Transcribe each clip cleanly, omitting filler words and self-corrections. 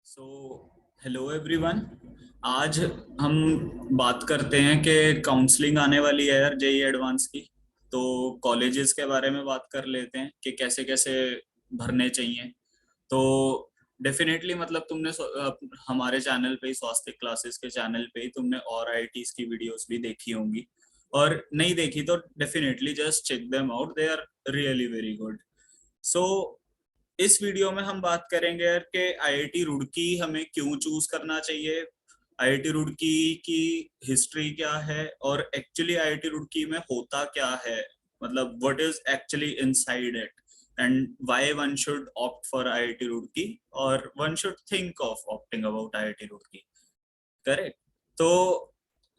So hello everyone. आज हम बात करते हैं कि काउंसलिंग आने वाली है यार, जेई एडवांस की। तो कॉलेजेस के बारे में बात कर लेते हैं कि कैसे कैसे भरने चाहिए। तो डेफिनेटली मतलब तुमने हमारे चैनल पे ही, स्वास्थ्य क्लासेस के चैनल पे ही तुमने और आईआईटीज की वीडियोस भी देखी होंगी, और नहीं देखी तो definitely just check them out, they are really very good. So इस वीडियो में हम बात करेंगे यार कि आईआईटी रुड़की हमें क्यों चूज करना चाहिए, आईआईटी रुड़की की हिस्ट्री क्या है, और एक्चुअली आईआईटी रुड़की में होता क्या है, मतलब what is actually inside it, and why one should opt for IIT Roorkee, और one should think of opting about IIT Roorkee. Correct. तो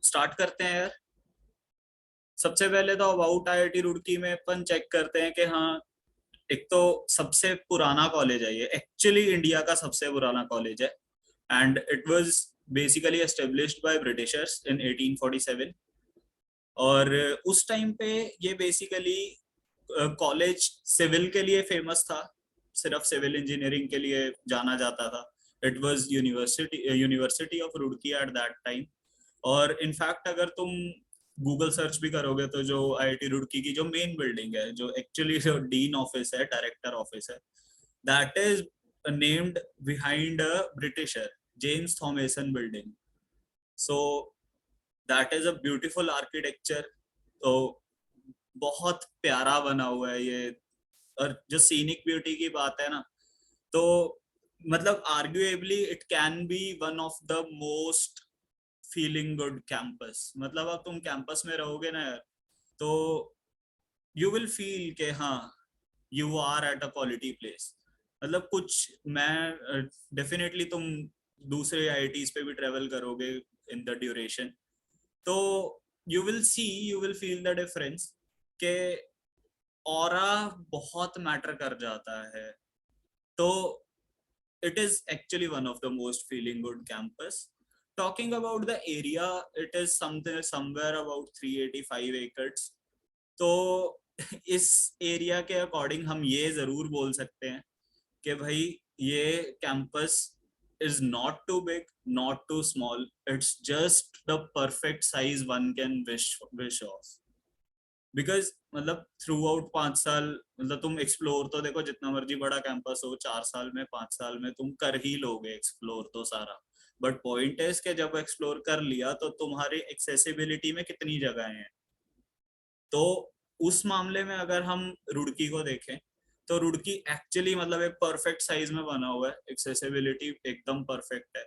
स्टार्ट करते हैं यार। सबसे पहले तो अबाउट आईआईटी रुड़की में अपन चेक करते हैं कि हाँ, एक तो सबसे पुराना कॉलेज है ये, एक्चुअली इंडिया का सबसे पुराना कॉलेज है, and it was basically established by Britishers इन 1847। और उस टाइम पे ये बेसिकली कॉलेज सिविल के लिए फेमस था, सिर्फ सिविल इंजीनियरिंग के लिए जाना जाता था। It was university of Roorkee at that time. और इनफैक्ट अगर तुम गूगल सर्च भी करोगे तो जो आईआईटी रुड़की की जो मेन बिल्डिंग है, जो एक्चुअली जो डीन ऑफिस है, डायरेक्टर ऑफिस है, that is named behind a britisher, James Thompson building. So that is a beautiful architecture. तो बहुत प्यारा बना हुआ है ये। और जो सीनिक ब्यूटी की बात है ना, तो मतलब arguably it can be one of the most feeling good campus. मतलब अब तुम कैंपस में रहोगे ना यार, तो यू विल फील के हाँ, you are at a quality place. मतलब कुछ मैं डेफिनेटली तुम दूसरे आईआईटीज पे भी ट्रेवल करोगे इन द ड्यूरेशन, तो you will feel the difference के ऑरा बहुत मैटर कर जाता है। तो it is actually one of the most feeling good campus. Talking about the area, it is something somewhere about 385 acres. तो इस एरिया के अकॉर्डिंग हम ये जरूर बोल सकते हैं कि भाई ये campus is not too big, not too small, it's just the perfect size one can wish of. Because मतलब थ्रू आउट 5 साल, मतलब तुम एक्सप्लोर तो देखो, जितना मर्जी बड़ा कैंपस हो, 4 साल में 5 साल में तुम कर ही लोगे एक्सप्लोर तो सारा। बट पॉइंट है कि जब एक्सप्लोर कर लिया तो तुम्हारी एक्सेसिबिलिटी में कितनी जगह हैं। तो उस मामले में अगर हम रुड़की को देखें, तो रुड़की एक्चुअली मतलब एक परफेक्ट साइज में बना हुआ है, एक्सेसिबिलिटी एकदम परफेक्ट है।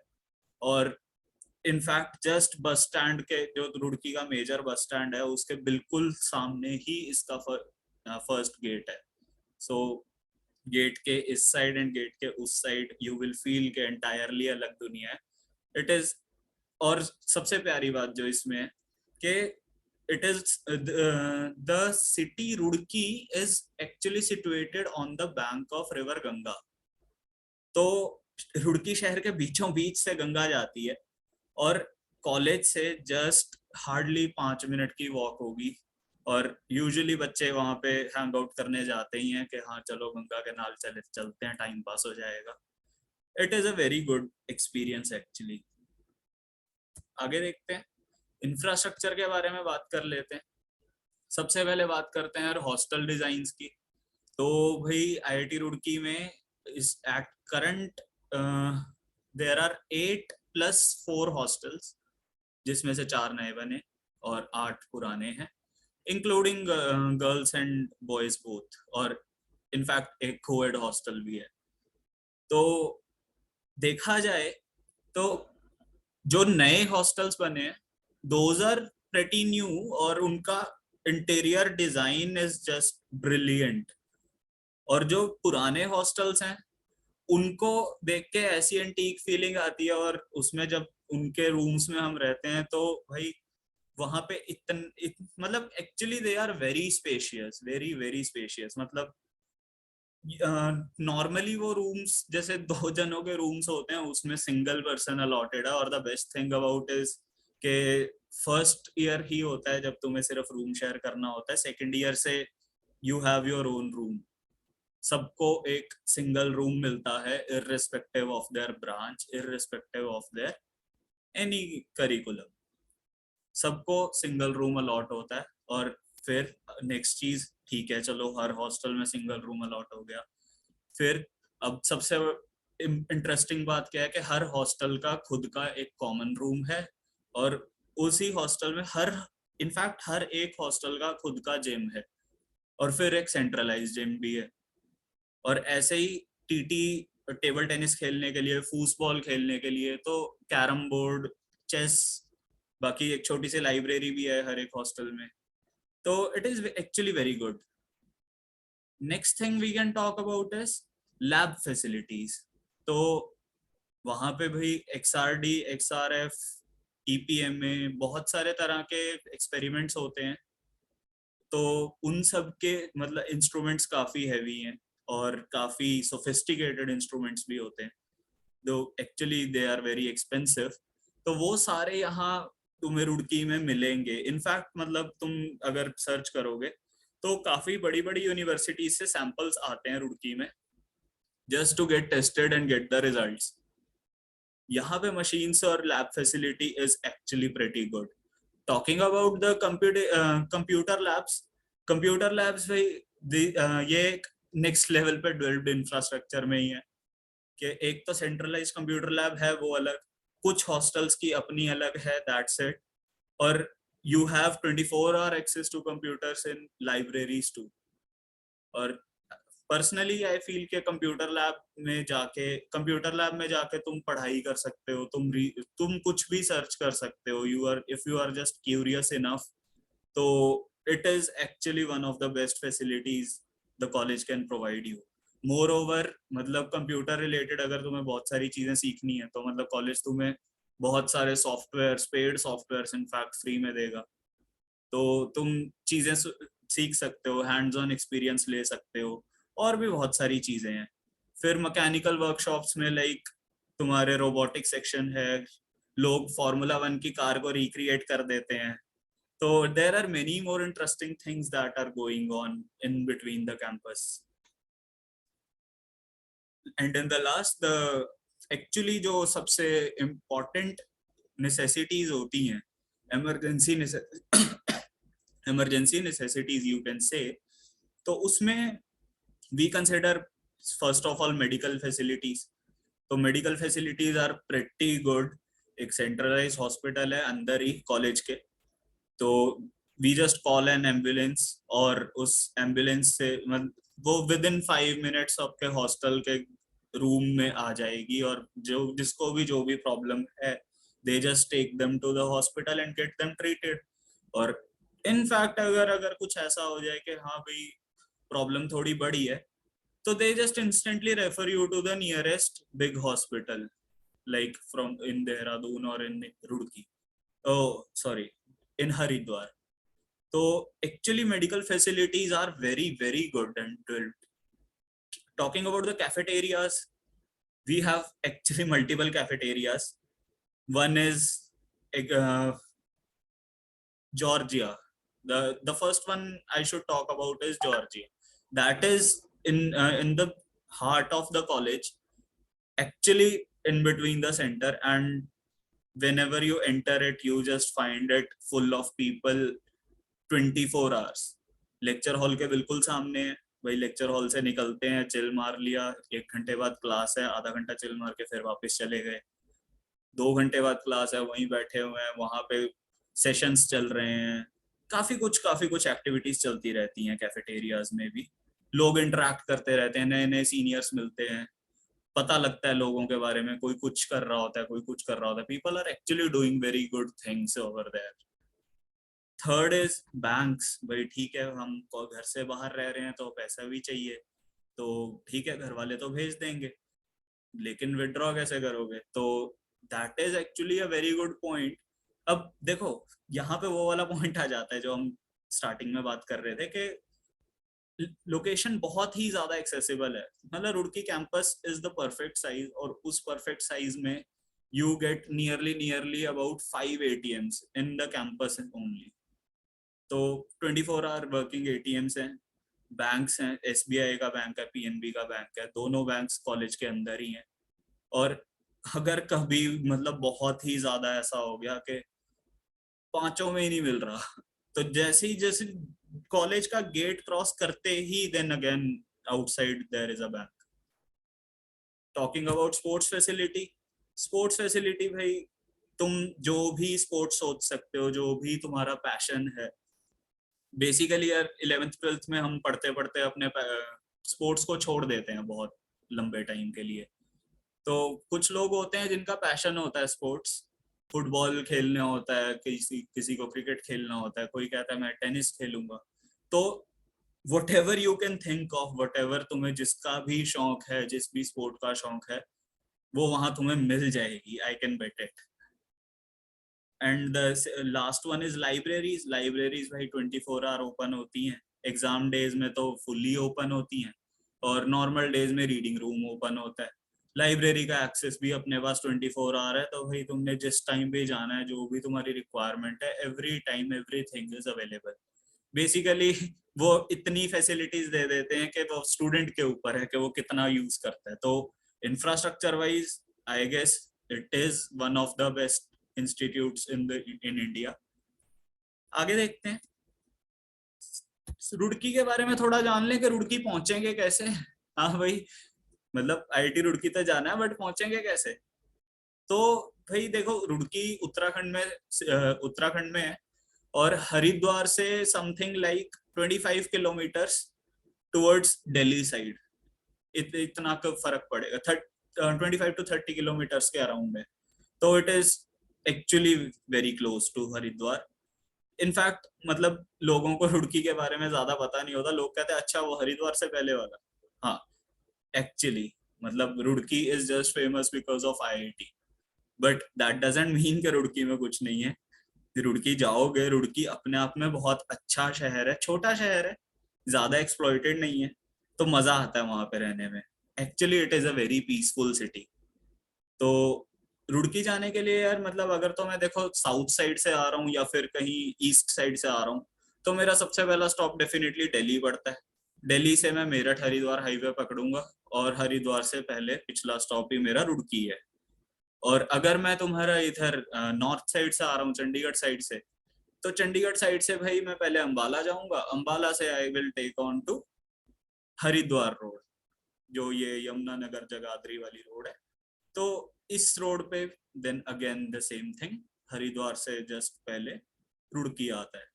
और इनफैक्ट जस्ट बस स्टैंड के, जो रुड़की का मेजर बस स्टैंड है, उसके बिल्कुल सामने ही इसका फर्स्ट गेट है। सो गेट के इस साइड एंड गेट के उस साइड यू विल फील के एंटायरली अलग दुनिया है। इट इज, और सबसे प्यारी बात जो इसमें है कि it is the city Roorkee is actually situated on the bank of river Ganga. तो रुड़की शहर के बीचों बीच से गंगा जाती है, और कॉलेज से जस्ट हार्डली 5 मिनट की वॉक होगी। और यूजुअली बच्चे वहां पे हैंग आउट करने जाते ही हैं कि हाँ चलो गंगा के नाल चलते हैं, टाइम पास हो जाएगा। It is a very good experience actually. आगे देखते हैं, इंफ्रास्ट्रक्चर के बारे में बात कर लेते हैं। सबसे पहले बात करते हैं यार हॉस्टल डिजाइन की। तो भाई आईआईटी रुड़की में इस at current there are 8+4 hostels, जिसमें से 4 नए बने और 8 पुराने हैं, including girls and boys both, और इनफैक्ट एक कोएड हॉस्टल भी है। तो देखा जाए तो जो नए हॉस्टल्स बने हैं, दोज आर प्रेटी न्यू, और उनका interior design is just brilliant. और जो पुराने हॉस्टल्स हैं, उनको देख के ऐसी एंटीक फीलिंग आती है, और उसमें जब उनके रूम्स में हम रहते हैं तो भाई वहां पे मतलब actually they are very spacious, very very spacious. मतलब नॉर्मली वो रूम्स जैसे 2 जनों के रूम्स होते हैं, उसमें सिंगल पर्सन अलॉटेड है। और the best thing about is के फर्स्ट ईयर ही होता है जब तुम्हें सिर्फ रूम शेयर करना होता है, सेकेंड ईयर से you have your own room. सबको एक सिंगल रूम मिलता है, irrespective of their branch, irrespective of their any curriculum, सबको सिंगल रूम अलॉट होता है। और फिर नेक्स्ट चीज, ठीक है चलो हर हॉस्टल में सिंगल रूम अलॉट हो गया, फिर अब सबसे इंटरेस्टिंग बात क्या है कि हर हॉस्टल का खुद का एक कॉमन रूम है, और उसी हॉस्टल में इनफैक्ट हर एक हॉस्टल का खुद का जिम है, और फिर एक सेंट्रलाइज जिम भी है। और ऐसे ही टीटी, टेबल टेनिस खेलने के लिए, फूसबॉल खेलने के लिए, तो कैरम बोर्ड, चेस, बाकी एक छोटी सी लाइब्रेरी भी है हर एक हॉस्टल में। तो it is actually very good. Next thing we can talk about is lab facilities. तो वहां पे भाई XRD, XRF, EPMA, बहुत सारे तरह के एक्सपेरिमेंट्स होते हैं। तो उन सब के मतलब इंस्ट्रूमेंट्स काफी हैवी हैं और काफी सोफिस्टिकेटेड इंस्ट्रूमेंट्स भी होते हैं, though actually they are very expensive. तो वो सारे यहाँ तुम्हें रुड़की में मिलेंगे। इनफैक्ट मतलब तुम अगर सर्च करोगे तो काफी बड़ी बड़ी यूनिवर्सिटीज से सैंपल्स आते हैं रुड़की में, just to get tested and get the results. यहाँ पे मशीन्स और lab facility is actually pretty good. Talking about the computer labs भाई, ये एक नेक्स्ट लेवल पे डेवलप्ड इंफ्रास्ट्रक्चर में ही है कि एक तो सेंट्रलाइज कंप्यूटर लैब है वो अलग, कुछ हॉस्टल्स की अपनी अलग है, दैट्स इट। और you have 24 hour access to computers in libraries too. और पर्सनली आई फील के कंप्यूटर लैब में जाके तुम पढ़ाई कर सकते हो, तुम कुछ भी सर्च कर सकते हो, if you are just curious enough. तो it is actually one of the best facilities the college can provide you. Moreover मतलब कंप्यूटर रिलेटेड अगर तुम्हें बहुत सारी चीजें सीखनी है तो मतलब कॉलेज तुम्हें बहुत सारे software, paid software in fact free में देगा। तो तुम चीजें सीख सकते हो, हैंड्स ऑन एक्सपीरियंस ले सकते हो, और भी बहुत सारी चीजें हैं। फिर मैकेनिकल वर्कशॉप्स में लाइक तुम्हारे रोबोटिक सेक्शन है, लोग Formula 1 की कार को रिक्रिएट कर देते हैं। तो there are many more interesting things that are going on in between the campus. And in the last, the actually जो सबसे इम्पोर्टेंट नेसेसिटीज होती हैं, emergency emergency necessities you can say, तो उसमें we consider first of all medical facilities. तो medical facilities are pretty good. एक centralize hospital है अंदर ही कॉलेज के, तो we just call an ambulance, और उस एम्बुलेंस से वो विद इन 5 minutes आपके हॉस्टल के रूम में आ जाएगी, और जिसको भी जो भी प्रॉब्लम है, they just take them to the hospital and get them treated. और इनफैक्ट अगर कुछ ऐसा हो जाए कि हाँ भाई प्रॉब्लम थोड़ी बड़ी है, तो they just instantly refer you to the nearest big hospital, like from in Dehradun or in Roorkee. Oh, sorry, in Haridwar. So actually medical facilities are very very good and built. Talking about the cafeterias, we have actually multiple cafeterias. One is uh, Georgia. The first one I should talk about is Georgia. That is in the heart of the college, actually in between the center, and whenever you enter it you just find it full of people 24 hours। Lecture hall के बिल्कुल सामने है भाई, lecture hall से निकलते हैं, chill मार लिया, 1 घंटे बाद क्लास है, आधा घंटा चिल मार के फिर वापस चले गए, 2 घंटे बाद क्लास है, वहीं बैठे हुए हैं, वहां पे सेशंस चल रहे हैं, काफी कुछ एक्टिविटीज चलती रहती हैं कैफेटेरियाज में भी। लोग इंटरेक्ट करते रहते हैं, नए नए सीनियर्स मिलते हैं, पता लगता है लोगों के बारे में, कोई कुछ कर रहा होता है, कोई कुछ कर रहा होता है। People are actually doing very good things over there. Third is banks. भाई ठीक है, हम घर से बाहर रह रहे हैं तो पैसा भी चाहिए, तो ठीक है घर वाले तो भेज देंगे, लेकिन विड्रॉ कैसे करोगे? तो that is actually a very good point. अब देखो यहाँ पे वो वाला पॉइंट आ जाता है जो हम स्टार्टिंग में बात कर रहे थे कि लोकेशन बहुत ही ज्यादा एक्सेसिबल है। मतलब Roorkee campus is the perfect size, और उस परफेक्ट साइज में you get nearly about 5 ATMs in the campus only. तो 24 hour वर्किंग ATMs हैं, बैंक्स हैं, SBI का बैंक है, PNB का बैंक है, दोनों बैंक्स कॉलेज के अंदर ही हैं। और अगर कभी मतलब बहुत ही ज्यादा ऐसा हो गया कि पांचों में ही नहीं मिल रहा, तो जैसे कॉलेज का गेट क्रॉस करते ही then again outside there is a bank. Talking about sports facility भाई, तुम जो भी स्पोर्ट्स सोच सकते हो, जो भी तुम्हारा पैशन है। बेसिकली यार 11th 12th में हम पढ़ते पढ़ते अपने स्पोर्ट्स को छोड़ देते हैं बहुत लंबे टाइम के लिए। तो कुछ लोग होते हैं जिनका पैशन होता है स्पोर्ट्स, फुटबॉल खेलना होता है, किसी किसी को क्रिकेट खेलना होता है, कोई कहता है मैं टेनिस खेलूंगा। तो what ever you can think of, what ever तुम्हें जिसका भी शौक है, जिस भी स्पोर्ट का शौक है, वो वहां तुम्हें मिल जाएगी, I can bet it. And the last one is libraries. Libraries भाई 24 आवर ओपन होती हैं, एग्जाम डेज में तो फुल्ली ओपन होती हैं, और नॉर्मल डेज में रीडिंग रूम ओपन होता है। लाइब्रेरी का एक्सेस भी अपने पास 24 आवर है, तो भाई तुमने जिस टाइम भी जाना है, जो भी तुम्हारी रिक्वायरमेंट है, every time everything is available. Basically वो इतनी फैसिलिटीज दे देते हैं कि वो स्टूडेंट के ऊपर है कि वो कितना यूज करता है। तो infrastructure wise I guess it is one of the best institutes in India. आगे देखते हैं, रुड़की के बारे में थोड़ा जान लें कि रुड़की पहुंचेंगे कैसे। हाँ भाई, मतलब IIT रुड़की तो जाना है, बट पहुंचेंगे कैसे? तो भाई देखो, रुड़की उत्तराखंड में है, और हरिद्वार से something like 25 kilometres towards Delhi side. इतना का फर्क पड़ेगा, 25 to 30 किलोमीटर्स के अराउंड में। तो it is actually very close to Haridwar. In fact मतलब लोगों को रुड़की के बारे में ज्यादा पता नहीं होता, लोग कहते हैं अच्छा वो हरिद्वार से पहले वाला। हाँ, एक्चुअली मतलब Roorkee is just famous because of IIT, but that doesn't mean कि रुड़की में कुछ नहीं है। रुड़की जाओगे, रुड़की अपने आप में बहुत अच्छा शहर है, छोटा शहर है, ज्यादा एक्सप्लॉइटेड नहीं है, तो मजा आता है वहां पे रहने में। Actually it is a very peaceful city. तो रुड़की जाने के लिए यार, मतलब अगर तो मैं देखो साउथ साइड से आ रहा हूँ या फिर कहीं ईस्ट साइड से आ रहा हूँ, तो मेरा सबसे पहला स्टॉप डेफिनेटली दिल्ली पड़ता है। दिल्ली से मैं मेरठ हरिद्वार हाईवे पकड़ूंगा, और हरिद्वार से पहले पिछला स्टॉप ही मेरा रुड़की है। और अगर मैं तुम्हारा इधर नॉर्थ साइड से आ रहा हूँ, चंडीगढ़ साइड से, तो चंडीगढ़ साइड से भाई मैं पहले अंबाला जाऊंगा, अंबाला से I will take on to Haridwar road, जो ये यमुनानगर जगाधरी वाली रोड है। तो इस रोड पे then again the same thing, Haridwar से जस्ट पहले रुड़की आता है।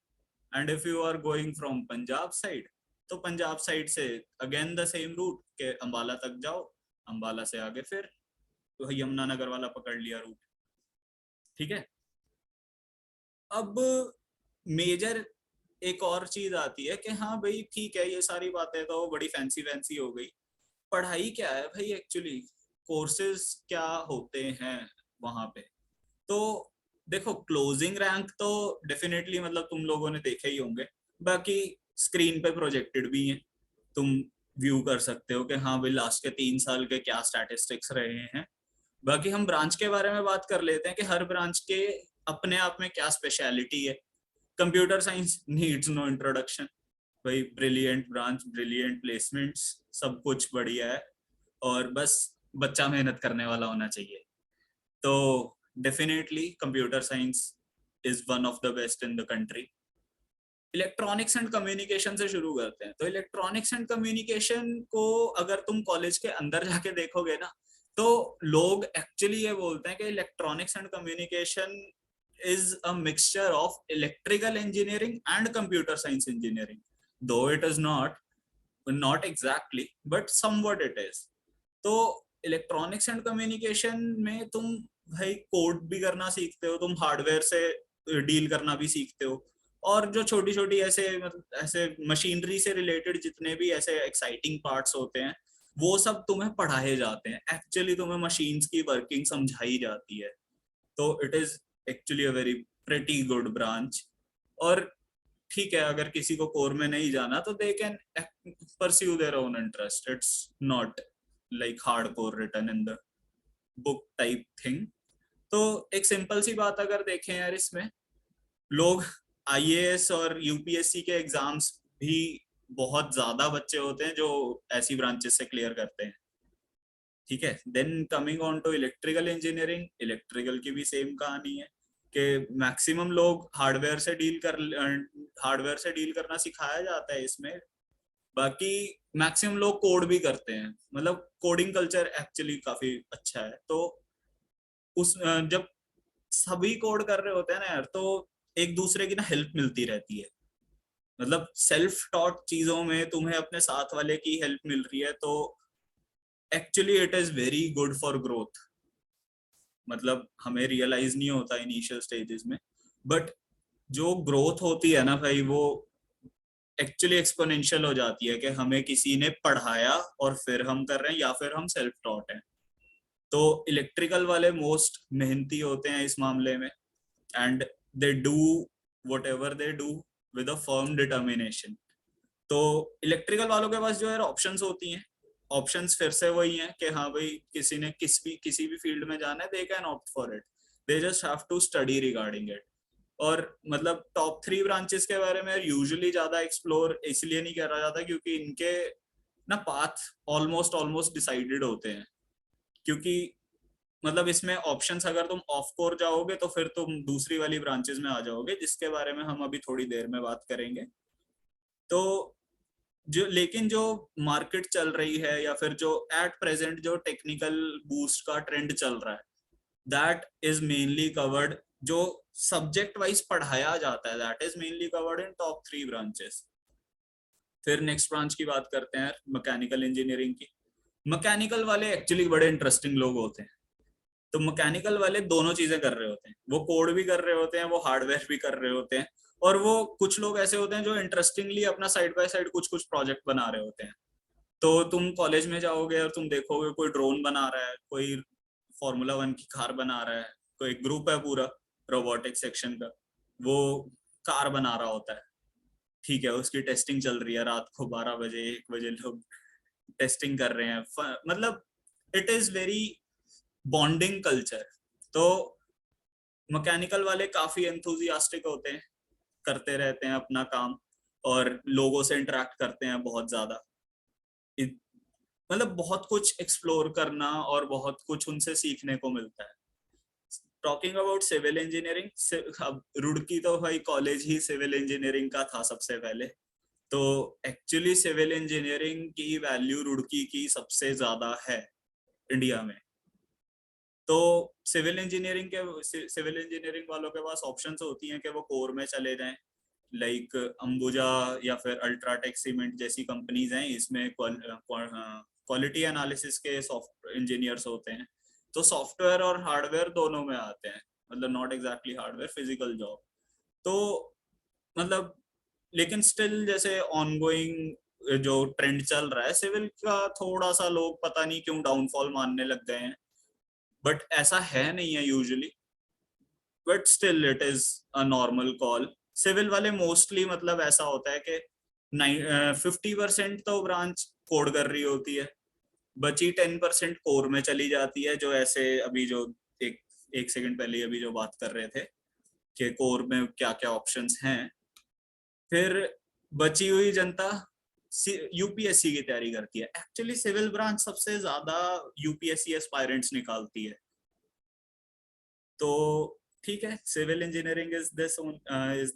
And if you are going from Punjab side, तो पंजाब साइड से अगेन द सेम रूट के अंबाला तक जाओ, अंबाला से आगे फिर तो यमुनानगर वाला पकड़ लिया रूट। ठीक है। अब मेजर एक और चीज आती है कि हाँ भाई ठीक है, ये सारी बातें तो बड़ी फैंसी फैंसी हो गई, पढ़ाई क्या है भाई एक्चुअली, कोर्सेज क्या होते हैं वहां पे? तो देखो, क्लोजिंग रैंक तो डेफिनेटली मतलब तुम लोगों ने देखे ही होंगे, बाकी स्क्रीन पे प्रोजेक्टेड भी हैं, तुम व्यू कर सकते हो कि हाँ भाई लास्ट के 3 साल के क्या स्टैटिस्टिक्स रहे हैं। बाकी हम ब्रांच के बारे में बात कर लेते हैं कि हर ब्रांच के अपने आप में क्या स्पेशलिटी है। Computer science needs no introduction भाई, ब्रिलियंट ब्रांच, ब्रिलियंट प्लेसमेंट्स, सब कुछ बढ़िया है, और बस बच्चा मेहनत करने वाला होना चाहिए। तो definitely computer science is one of the best in the country. Electronics and communication से शुरू करते हैं। तो इलेक्ट्रॉनिक्स एंड कम्युनिकेशन को अगर तुम कॉलेज के अंदर जाके देखोगे ना, तो लोग एक्चुअली ये बोलते हैं कि electronics and communication is a mixture of electrical engineering and computer science engineering, though it is not exactly, but somewhat it is. तो इलेक्ट्रॉनिक्स एंड कम्युनिकेशन में तुम भाई कोड भी करना सीखते हो, तुम हार्डवेयर से डील करना भी सीखते हो, और जो छोटी छोटी ऐसे मतलब ऐसे मशीनरी से रिलेटेड जितने भी ऐसे एक्साइटिंग पार्ट्स होते हैं, वो सब तुम्हें पढ़ाए जाते हैं। एक्चुअली तुम्हें मशीन्स की वर्किंग समझाई जाती है। तो it is actually a very pretty good branch. और ठीक है, अगर किसी को कोर में नहीं जाना तो they can pursue their own interest, it's not like hard core written in the book type thing. तो एक सिंपल सी बात अगर देखें यार, इसमें लोग IAS और UPSC के एग्जाम्स भी बहुत ज्यादा बच्चे होते हैं जो ऐसी ब्रांचेस से क्लियर करते हैं। ठीक है, then coming on to electrical engineering, electrical की भी सेम कहानी है कि मैक्सिमम लोग हार्डवेयर से डील करना सिखाया जाता है इसमें। बाकी मैक्सिमम लोग कोड भी करते हैं, मतलब कोडिंग कल्चर एक्चुअली काफी अच्छा है। तो जब सभी कोड कर रहे होते हैं ना यार, तो एक दूसरे की ना हेल्प मिलती रहती है। मतलब सेल्फ टॉट चीजों में तुम्हें अपने साथ वाले की हेल्प मिल रही है, तो actually it is very good for growth. मतलब हमें रियलाइज नहीं होता इनिशियल स्टेजेस में, बट जो ग्रोथ होती है ना भाई, वो एक्चुअली एक्सपोनेंशियल हो जाती है कि हमें किसी ने पढ़ाया और फिर हम कर रहे हैं, या फिर हम सेल्फ टॉट हैं। तो इलेक्ट्रिकल वाले मोस्ट मेहनती होते हैं इस मामले में, and they do what ever they do with a firm determination. तो इलेक्ट्रिकल वालों के पास जो है ऑप्शंस होती हैं। ऑप्शंस फिर से वही हैं कि हाँ भाई, किसी ने किसी भी फील्ड में जाना है, they can opt for it, they just have to study regarding it. और मतलब टॉप 3 ब्रांचेस के बारे में यूजुअली ज्यादा एक्सप्लोर इसलिए नहीं करा जाता क्योंकि इनके ना पाथ ऑलमोस्ट ऑलमोस्ट डिसाइडेड होते हैं। क्योंकि मतलब इसमें ऑप्शंस, अगर तुम ऑफ कोर जाओगे तो फिर तुम दूसरी वाली ब्रांचेस में आ जाओगे, जिसके बारे में हम अभी थोड़ी देर में बात करेंगे। तो लेकिन जो मार्केट चल रही है, या फिर जो एट प्रेजेंट जो टेक्निकल बूस्ट का ट्रेंड चल रहा है, दैट इज मेनली कवर्ड, जो सब्जेक्ट वाइज पढ़ाया जाता है, that is mainly covered in top 3 branches. फिर नेक्स्ट ब्रांच की बात करते हैं, मैकेनिकल इंजीनियरिंग की। मैकेनिकल वाले एक्चुअली बड़े इंटरेस्टिंग लोग होते हैं। तो मैकेनिकल वाले दोनों चीजें कर रहे होते हैं, वो कोड भी कर रहे होते हैं, वो हार्डवेयर भी कर रहे होते हैं। और वो कुछ लोग ऐसे होते हैं जो इंटरेस्टिंगली अपना साइड बाय साइड कुछ कुछ प्रोजेक्ट बना रहे होते हैं। तो तुम कॉलेज में जाओगे और तुम देखोगे कोई ड्रोन बना रहा है, कोई Formula 1 की कार बना रहा है, कोई ग्रुप है पूरा रोबोटिक सेक्शन का, वो कार बना रहा होता है। ठीक है, उसकी टेस्टिंग चल रही है, रात को 12 बजे 1 बजे लोग टेस्टिंग कर रहे हैं। मतलब it is very bonding culture. तो मैकेनिकल वाले काफी एंथुजियास्टिक होते हैं, करते रहते हैं अपना काम, और लोगों से इंटरेक्ट करते हैं बहुत ज्यादा। मतलब बहुत कुछ एक्सप्लोर करना और बहुत कुछ उनसे सीखने को मिलता है। टॉकिंग अबाउट सिविल इंजीनियरिंग, अब रुड़की तो भाई कॉलेज ही सिविल इंजीनियरिंग का था सबसे पहले। तो एक्चुअली सिविल इंजीनियरिंग की वैल्यू रुड़की की सबसे ज्यादा है इंडिया में। तो सिविल इंजीनियरिंग वालों के पास ऑप्शंस होती हैं कि वो कोर में चले जाएं, लाइक अंबुजा या फिर अल्ट्राटेक सीमेंट जैसी कंपनीज हैं, इसमें क्वालिटी एनालिसिस के सॉफ्टवेयर इंजीनियर्स होते हैं। तो सॉफ्टवेयर और हार्डवेयर दोनों में आते हैं, मतलब not exactly hardware, physical job. तो मतलब लेकिन स्टिल जैसे ऑनगोइंग जो ट्रेंड चल रहा है सिविल का, थोड़ा सा लोग पता नहीं क्यों डाउनफॉल मानने लग गए हैं, बट ऐसा है नहीं है usually, but still it is a normal call. Civil वाले मोस्टली मतलब ऐसा होता है कि 50% तो ब्रांच कोड कर रही होती है, बची 10% कोर में चली जाती है, जो ऐसे अभी जो एक एक सेकंड पहले अभी जो बात कर रहे थे कि कोर में क्या क्या ऑप्शंस हैं। फिर बची हुई जनता यूपीएससी की तैयारी करती है। एक्चुअली सिविल ब्रांच सबसे ज्यादा यूपीएससी एस्पायरेंट्स निकालती है। तो ठीक है, civil engineering is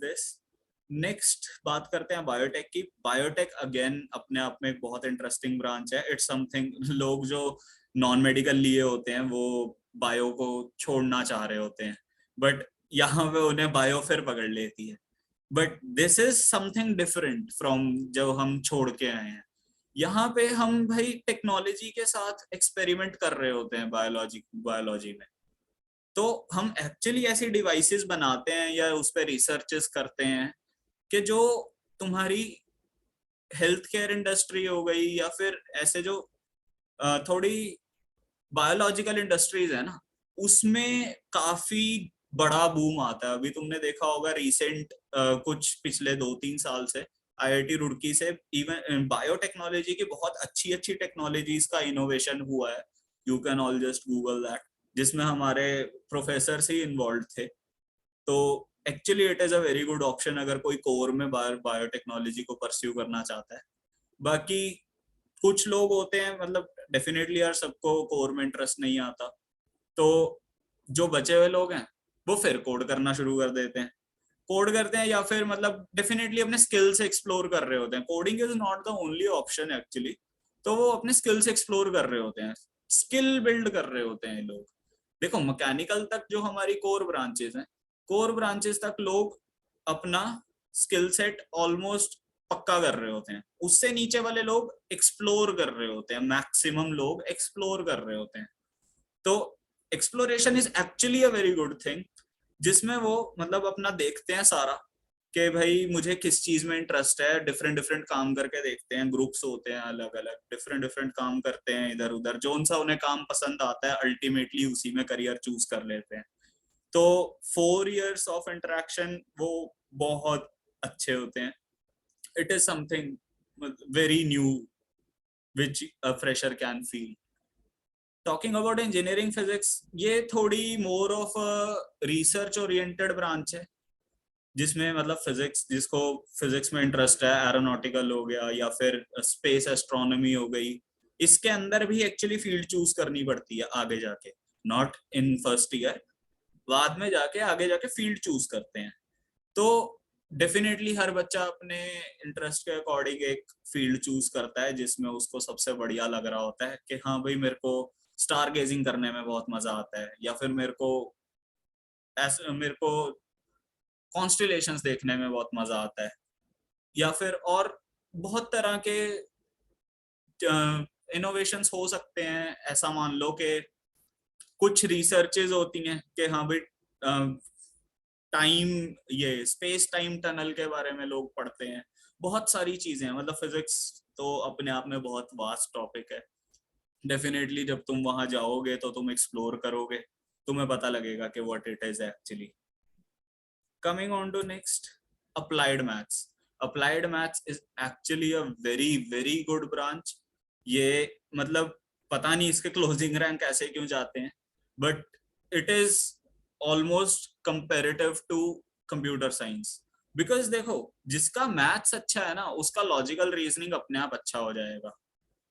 this. Next बात करते हैं बायोटेक की। बायोटेक अगेन अपने आप में एक बहुत इंटरेस्टिंग ब्रांच है। इट्स समथिंग, लोग जो नॉन मेडिकल लिए होते हैं वो बायो को छोड़ना चाह रहे होते हैं, बट यहाँ पे उन्हें बायो फिर पकड़ लेती है। But this is something different from जो हम छोड़ के आए हैं। यहाँ पे हम भाई टेक्नोलॉजी के साथ एक्सपेरिमेंट कर रहे होते हैं बायोलॉजी में। तो हम एक्चुअली ऐसी डिवाइसेस बनाते हैं या उस पर रिसर्चेस करते हैं कि जो तुम्हारी हेल्थ केयर इंडस्ट्री हो गई, या फिर ऐसे जो थोड़ी बायोलॉजिकल इंडस्ट्रीज है ना, उसमें काफी बड़ा बूम आता है। अभी तुमने देखा होगा रिसेंट कुछ पिछले 2-3 साल से आईआईटी रुड़की से इवन बायोटेक्नोलॉजी की बहुत अच्छी अच्छी टेक्नोलॉजीज का इनोवेशन हुआ है। You can all just Google that, जिसमें हमारे प्रोफेसर ही इन्वॉल्व थे। तो actually it is a very good option अगर कोई कोर में बायोटेक्नोलॉजी को परस्यू करना चाहता है। बाकी कुछ लोग होते हैं, मतलब डेफिनेटली यार सबको कोर में इंटरेस्ट नहीं आता, तो जो बचे हुए लोग हैं वो फिर कोड करना शुरू कर देते हैं, कोड करते हैं या फिर मतलब डेफिनेटली अपने स्किल्स एक्सप्लोर कर रहे होते हैं। Coding is not the only option actually, तो वो अपने स्किल्स एक्सप्लोर कर रहे होते हैं, स्किल बिल्ड कर रहे होते हैं लोग। देखो मैकेनिकल तक जो हमारी कोर ब्रांचेस हैं, कोर ब्रांचेस तक लोग अपना स्किल सेट ऑलमोस्ट पक्का कर रहे होते हैं, उससे नीचे वाले लोग एक्सप्लोर कर रहे होते हैं, मैक्सिमम लोग एक्सप्लोर कर रहे होते हैं। तो exploration is actually a very good thing, जिसमें वो मतलब अपना देखते हैं सारा कि भाई मुझे किस चीज में इंटरेस्ट है, डिफरेंट डिफरेंट काम करके देखते हैं, ग्रुप्स होते हैं अलग अलग, डिफरेंट डिफरेंट काम करते हैं इधर उधर, जो सा उन्हें काम पसंद आता है अल्टीमेटली उसी में करियर चूज कर लेते हैं। तो 4 years ऑफ इंटरेक्शन वो बहुत अच्छे होते हैं। It is something very new which a fresher can feel. Talking about engineering physics, ये थोड़ी more of research oriented branch है, जिसमें मतलब फिजिक्स, जिसको फिजिक्स में इंटरेस्ट है, एरोनॉटिकल हो गया या फिर स्पेस एस्ट्रोनॉमी हो गई, इसके अंदर भी एक्चुअली फील्ड चूज करनी पड़ती है आगे जाके, नॉट इन फर्स्ट ईयर, बाद में जाके आगे जाके फील्ड चूज करते हैं। तो डेफिनेटली हर बच्चा अपने इंटरेस्ट के अकॉर्डिंग एक फील्ड चूज करता है जिसमें उसको सबसे बढ़िया लग रहा होता है कि हाँ भाई मेरे को स्टार गेजिंग करने में बहुत मजा आता है, या फिर मेरे को कॉन्स्टिलेशंस देखने में बहुत मजा आता है, या फिर और बहुत तरह के इनोवेशंस हो सकते हैं। ऐसा मान लो कि कुछ रिसर्चेज होती हैं कि हाँ भाई टाइम, ये स्पेस टाइम टनल के बारे में लोग पढ़ते हैं, बहुत सारी चीजें हैं। मतलब फिजिक्स तो अपने आप में बहुत वास्ट टॉपिक है, डेफिनेटली जब तुम वहां जाओगे तो तुम एक्सप्लोर करोगे, तुम्हें पता लगेगा कि what it is actually. Coming on to next, applied maths. Applied maths is actually a very very good branch. ये मतलब पता नहीं इसके क्लोजिंग रैंक ऐसे क्यों जाते हैं, but it is almost comparative to computer science. Because देखो, जिसका मैथ्स अच्छा है ना उसका लॉजिकल रीजनिंग अपने आप अच्छा हो जाएगा।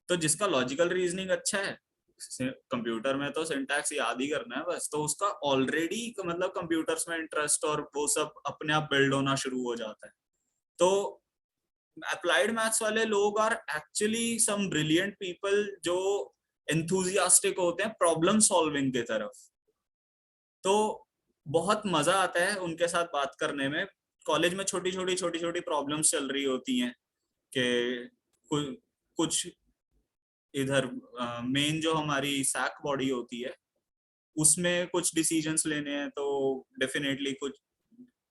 तो जिसका लॉजिकल रीजनिंग अच्छा है, कंप्यूटर में तो सिंटैक्स याद ही करना है बस, तो उसका ऑलरेडी मतलब कंप्यूटर्स में इंटरेस्ट और वो सब अपने आप बिल्ड होना शुरू हो जाता है। तो अप्लाइड मैथ्स वाले लोग are actually some brilliant people जो एंथुजियास्टिक होते हैं प्रॉब्लम सॉल्विंग की तरफ। तो बहुत मजा आता है उनके साथ बात करने में। कॉलेज में छोटी छोटी प्रॉब्लम्स चल रही होती हैं कि कुछ इधर मेन जो हमारी सैक बॉडी होती है उसमें कुछ डिसीजंस लेने हैं, तो डेफिनेटली कुछ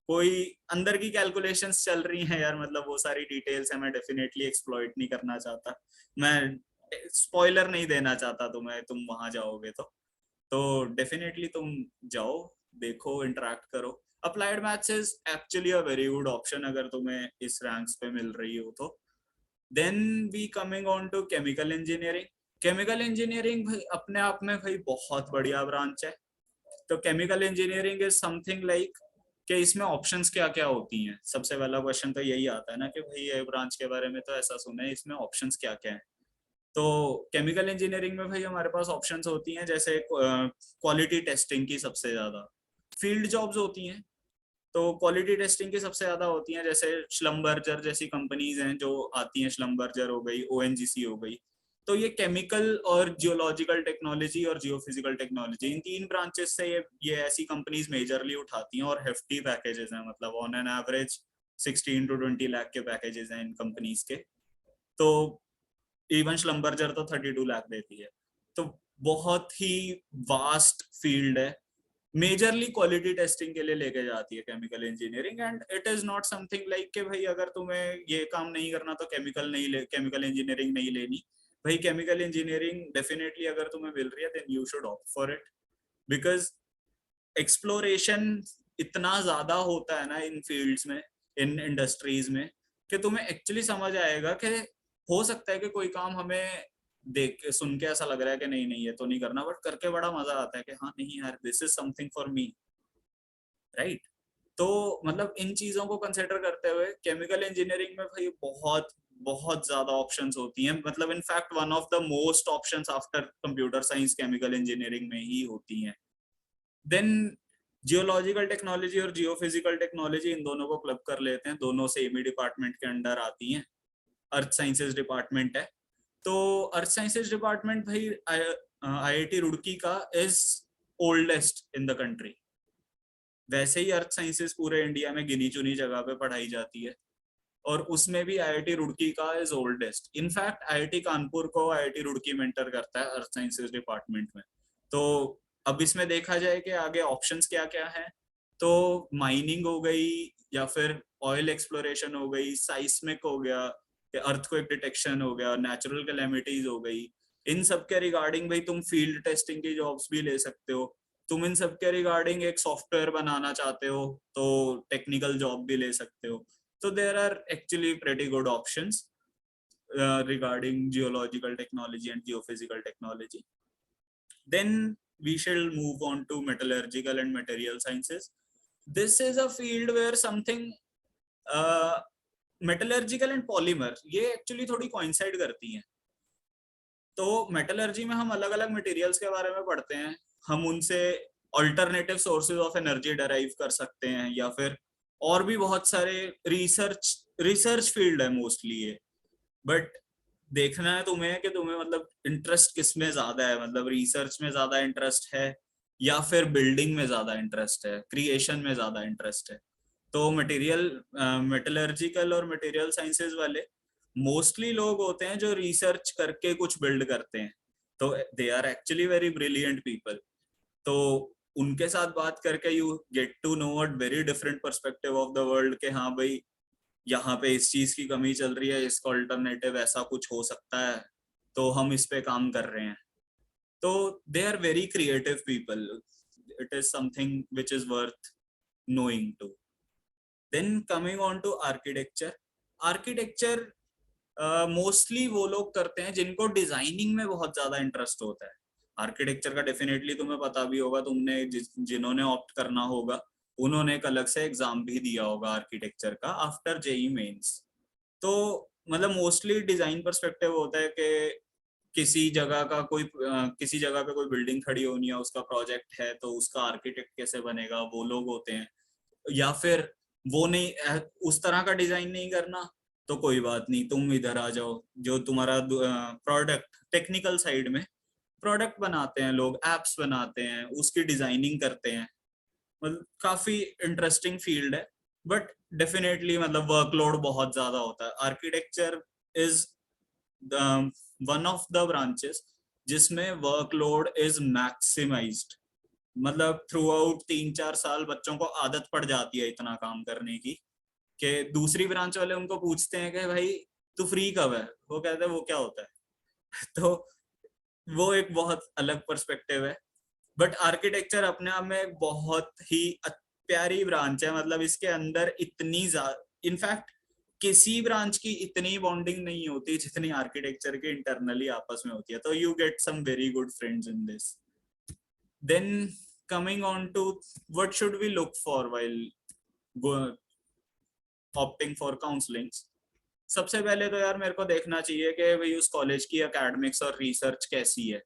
कोई अंदर की कैलकुलेशंस चल रही हैं यार, मतलब वो सारी डिटेल्स है, मैं डेफिनेटली एक्सप्लॉइट नहीं करना चाहता, मैं स्पॉइलर नहीं देना चाहता तुम्हें, तुम वहां जाओगे तो डेफिनेटली तुम जाओ, देखो, इंटरेक्ट करो। Applied maths is actually a very good option अगर तुम्हें इस रैंक्स पे मिल रही हो तो। Then we coming on to chemical engineering. Chemical engineering भाई अपने आप में भाई बहुत बढ़िया ब्रांच है। तो chemical engineering is something like कि इसमें ऑप्शंस क्या क्या होती हैं। सबसे पहला क्वेश्चन तो यही आता है ना कि भाई ये ब्रांच के बारे में तो ऐसा सुना है, इसमें ऑप्शंस क्या क्या है। तो केमिकल इंजीनियरिंग में भाई हमारे पास ऑप्शंस होती हैं, जैसे क्वालिटी टेस्टिंग की सबसे ज्यादा फील्ड जॉब्स होती हैं। तो क्वालिटी टेस्टिंग की सबसे ज्यादा होती हैं, जैसे श्लम्बर्जर जैसी कंपनीज हैं जो आती हैं, श्लम्बर्जर हो गई, ओएनजीसी हो गई। तो ये केमिकल और जियोलॉजिकल टेक्नोलॉजी और जियोफिजिकल टेक्नोलॉजी, इन तीन ब्रांचेस से ये ऐसी कंपनीज मेजरली उठाती हैं, और हेफ्टी पैकेजेस हैं, मतलब on an average 16 to 20 lakh के पैकेजेस हैं इन कंपनीज के। तो इवन श्लम्बर्जर तो 32 लाख देती है। तो बहुत ही वास्ट फील्ड है, मेजरली क्वालिटी टेस्टिंग के लिए लेके जाती है chemical engineering. And it is not something like कि भाई अगर तुम्हें ये काम नहीं करना तो केमिकल इंजीनियरिंग नहीं लेनी। भाई केमिकल इंजीनियरिंग डेफिनेटली अगर तुम्हें मिल रही है then you should opt for it, because exploration इतना ज्यादा होता है ना इन फील्ड्स में, इन इंडस्ट्रीज में, कि तुम्हें एक्चुअली समझ आएगा कि हो सकता है कि कोई काम हमें देख के सुन के ऐसा लग रहा है कि नहीं नहीं ये तो नहीं करना, बट करके बड़ा मजा आता है कि हाँ नहीं यार this is something for me, right. तो मतलब इन चीजों को कंसिडर करते हुए केमिकल इंजीनियरिंग में भाई बहुत बहुत ज्यादा ऑप्शंस होती हैं, मतलब in fact one of the most options after computer science chemical engineering में ही होती हैं। देन जियोलॉजिकल टेक्नोलॉजी और जियोफिजिकल टेक्नोलॉजी, इन दोनों को क्लब कर लेते हैं, दोनों सेम ही डिपार्टमेंट के अंडर आती हैं। अर्थ साइंसेज डिपार्टमेंट है। तो अर्थ साइंसेज डिपार्टमेंट भाई आईआईटी रुड़की का is oldest in the country. वैसे ही अर्थ साइंसेज पूरे इंडिया में गिनी चुनी जगह पे पढ़ाई जाती है, और उसमें भी आईआईटी रुड़की का is oldest. In fact IIT Kanpur को आईआईटी रुड़की मेंटर करता है अर्थ साइंसेज डिपार्टमेंट में। तो अब इसमें देखा जाए कि आगे ऑप्शंस क्या क्या हैं, तो माइनिंग हो गई, या फिर ऑयल एक्सप्लोरेशन हो गई, साइस्मिक हो गया, अर्थक्वेक डिटेक्शन हो गया, नेचुरल कैलेमिटीज हो गई। इन सब के रिगार्डिंग भाई तुम फील्ड टेस्टिंग की जॉब्स भी ले सकते हो। तुम इन सब के रिगार्डिंग एक सॉफ्टवेयर बनाना चाहते हो तो टेक्निकल जॉब भी ले सकते हो। तो there are actually pretty good options regarding geological technology and geophysical technology. Then we shall move on to metallurgical and material sciences. This is a field where something metallurgical and polymer ये actually थोड़ी coincide करती हैं। तो metallurgy में हम अलग अलग materials के बारे में पढ़ते हैं, हम उनसे alternative sources of energy derive कर सकते हैं, या फिर और भी बहुत सारे रिसर्च फील्ड है मोस्टली ये। बट देखना है तुम्हें कि तुम्हें मतलब इंटरेस्ट किस में ज्यादा है, मतलब रिसर्च में ज्यादा इंटरेस्ट है या फिर बिल्डिंग में ज्यादा इंटरेस्ट है, क्रिएशन में ज्यादा इंटरेस्ट है। तो मेटलर्जिकल और मटेरियल साइंसेज वाले मोस्टली लोग होते हैं जो रिसर्च करके कुछ बिल्ड करते हैं, तो they are actually very brilliant people. तो उनके साथ बात करके you get to know a very different perspective of the world के हाँ भाई यहाँ पे इस चीज की कमी चल रही है, इसका अल्टरनेटिव ऐसा कुछ हो सकता है, तो हम इस पे काम कर रहे हैं। तो they are very creative people, it is something which is worth knowing to. Then coming on to architecture. Architecture mostly वो लोग करते हैं जिनको डिजाइनिंग में बहुत ज्यादा इंटरेस्ट होता है। आर्किटेक्चर का डेफिनेटली तुम्हें पता भी होगा, तुमने जिन्होंने ऑप्ट करना होगा उन्होंने एक अलग से एग्जाम भी दिया होगा आर्किटेक्चर का आफ्टर जेई मेंस। तो मतलब मोस्टली डिजाइन पर्सपेक्टिव होता है कि किसी जगह पे कोई बिल्डिंग खड़ी होनी है, उसका प्रोजेक्ट है, तो उसका आर्किटेक्ट कैसे बनेगा, वो लोग होते हैं। या फिर वो नहीं, उस तरह का डिजाइन नहीं करना, तो कोई बात नहीं, तुम इधर आ जाओ, जो तुम्हारा प्रोडक्ट टेक्निकल साइड में प्रोडक्ट बनाते हैं लोग, एप्स बनाते हैं, उसकी डिजाइनिंग करते हैं। मतलब काफी इंटरेस्टिंग फील्ड है, बट डेफिनेटली मतलब वर्कलोड बहुत ज्यादा होता है। Architecture is one of the branches जिसमें वर्कलोड इज मैक्सिमाइज्ड। मतलब थ्रू आउट 3-4 साल बच्चों को आदत पड़ जाती है इतना काम करने की कि दूसरी ब्रांच वाले उनको पूछते हैं कि भाई तू फ्री कब है, वो कहते हैं वो क्या होता है। तो वो एक बहुत अलग पर्सपेक्टिव है। बट आर्किटेक्चर अपने आप में एक बहुत ही प्यारी ब्रांच है, मतलब इसके अंदर इतनी इनफैक्ट किसी ब्रांच की इतनी बॉन्डिंग नहीं होती जितनी आर्किटेक्चर की इंटरनली आपस में होती है। तो you get some very good friends in this. Then coming on to what should we look for while opting for counselling. सबसे पहले तो यार मेरे को देखना चाहिए कि भाई उस कॉलेज की एकेडमिक्स और रिसर्च कैसी है।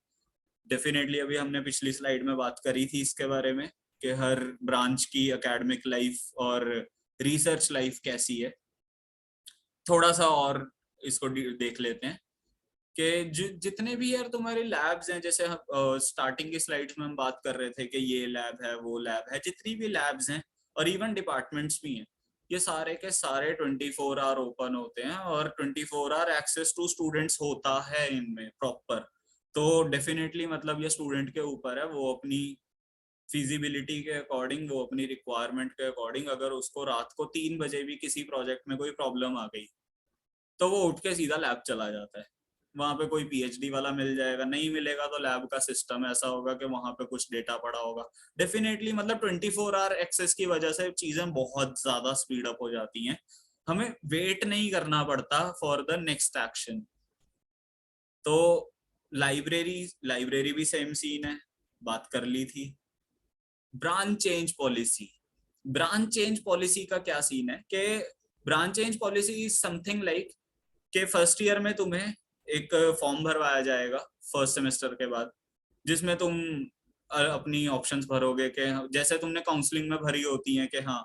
डेफिनेटली अभी हमने पिछली स्लाइड में बात करी थी इसके बारे में कि हर ब्रांच की एकेडमिक लाइफ और रिसर्च लाइफ कैसी है। थोड़ा सा और इसको देख लेते हैं कि जितने भी यार तुम्हारे लैब्स हैं, जैसे स्टार्टिंग की स्लाइड्स में हम बात कर रहे थे कि ये लैब है वो लैब है, जितनी भी लैब्स हैं और इवन डिपार्टमेंट्स भी हैं, ये सारे के सारे 24 आवर ओपन होते हैं और 24 आवर एक्सेस टू स्टूडेंट्स होता है इनमें प्रॉपर। तो डेफिनेटली मतलब ये स्टूडेंट के ऊपर है, वो अपनी फिजिबिलिटी के अकॉर्डिंग, वो अपनी रिक्वायरमेंट के अकॉर्डिंग, अगर उसको रात को 3 बजे भी किसी प्रोजेक्ट में कोई प्रॉब्लम आ गई तो वो उठ के सीधा लैब चला जाता है। वहां पे कोई पीएचडी वाला मिल जाएगा, नहीं मिलेगा तो लैब का सिस्टम ऐसा होगा कि वहां पे कुछ डेटा पड़ा होगा। डेफिनेटली मतलब 24 आवर एक्सेस की वजह से चीजें बहुत ज्यादा स्पीड अप हो जाती हैं, हमें वेट नहीं करना पड़ता फॉर द नेक्स्ट एक्शन। तो लाइब्रेरी भी सेम सीन है, बात कर ली थी। Branch change policy, branch change policy का क्या सीन है कि branch change policy is something like कि फर्स्ट ईयर में तुम्हें एक फॉर्म भरवाया जाएगा फर्स्ट सेमेस्टर के बाद, जिसमें तुम अपनी ऑप्शंस भरोगे कि जैसे तुमने काउंसलिंग में भरी होती हैं कि हाँ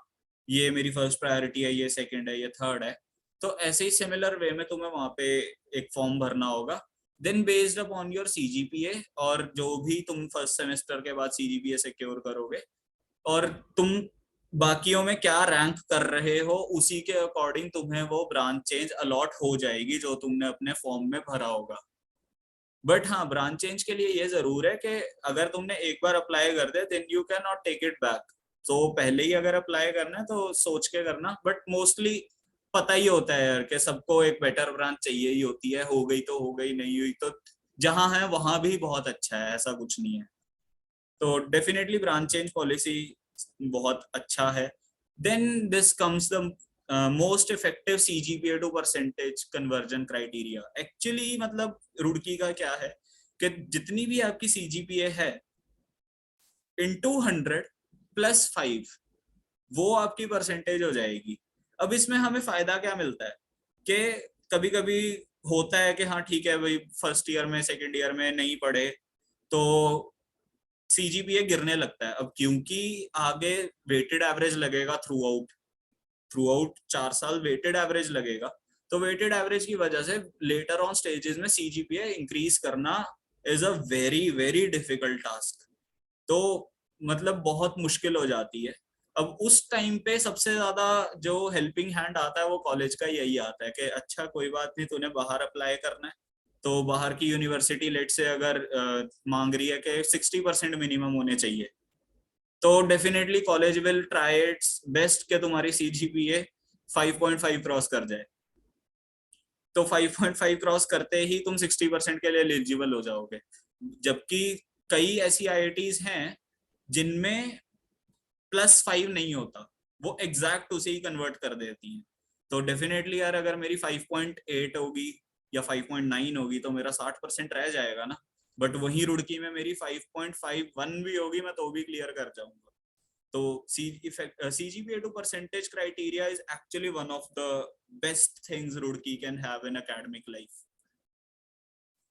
ये मेरी फर्स्ट प्रायोरिटी है, ये सेकंड है, ये थर्ड है, तो ऐसे ही सिमिलर वे में तुम्हें वहां पे एक फॉर्म भरना होगा। Then based upon your CGPA, और जो भी तुम फर्स्ट सेमेस्टर के बाद सीजीपीए सिक्योर करोगे और तुम बाकियों में क्या रैंक कर रहे हो, उसी के अकॉर्डिंग तुम्हें वो ब्रांच चेंज अलॉट हो जाएगी जो तुमने अपने फॉर्म में भरा होगा। बट हाँ, ब्रांच चेंज के लिए ये जरूर है कि अगर तुमने एक बार अप्लाई कर दिया then you can not take it back. तो पहले ही अगर अप्लाई करना है तो सोच के करना, बट मोस्टली पता ही होता है यार कि सबको एक बेटर ब्रांच चाहिए ही होती है, हो गई तो हो गई, नहीं हुई तो जहां है वहां भी बहुत अच्छा है, ऐसा कुछ नहीं है। तो डेफिनेटली ब्रांच चेंज पॉलिसी बहुत अच्छा है। Then this comes the most effective CGPA to percentage conversion criteria. Actually मतलब रुड़की का क्या है कि जितनी भी आपकी सीजीपीए है इनटू 100 + 5 वो आपकी परसेंटेज हो जाएगी। अब इसमें हमें फायदा क्या मिलता है कि कभी कभी होता है कि हाँ ठीक है भाई, फर्स्ट ईयर में सेकंड ईयर में नहीं पढ़े तो सीजीपीए गिरने लगता है। अब क्योंकि आगे वेटेड एवरेज लगेगा थ्रू आउट, 4 साल वेटेड एवरेज लगेगा, तो वेटेड एवरेज की वजह से लेटर ऑन स्टेजेस में सीजीपीए इंक्रीज करना is a very very difficult task. तो मतलब बहुत मुश्किल हो जाती है। अब उस टाइम पे सबसे ज्यादा जो हेल्पिंग हैंड आता है वो कॉलेज का यही आता है कि अच्छा कोई बात नहीं, तूने बाहर अप्लाई करना है तो बाहर की यूनिवर्सिटी लेट से अगर मांग रही है कि 60% मिनिमम होने चाहिए, तो definitely college will try it's best कि तुम्हारी सीजीपीए 5.5 क्रॉस कर जाए। तो 5.5 क्रॉस करते ही तुम 60% के लिए एलिजिबल हो जाओगे। जबकि कई ऐसी आईआईटीज हैं जिनमें +5 नहीं होता, वो एग्जैक्ट उसे ही कन्वर्ट कर देती हैं। तो डेफिनेटली यार अगर मेरी 5.8 होगी या 5.9 होगी तो मेरा 60% रह जाएगा ना। बट वही रुड़की में मेरी 5.51 भी होगी, मैं तो भी क्लियर कर जाऊंगा। तो CGPA to percentage criteria is actually one of the best things Roorkee can have in academic life.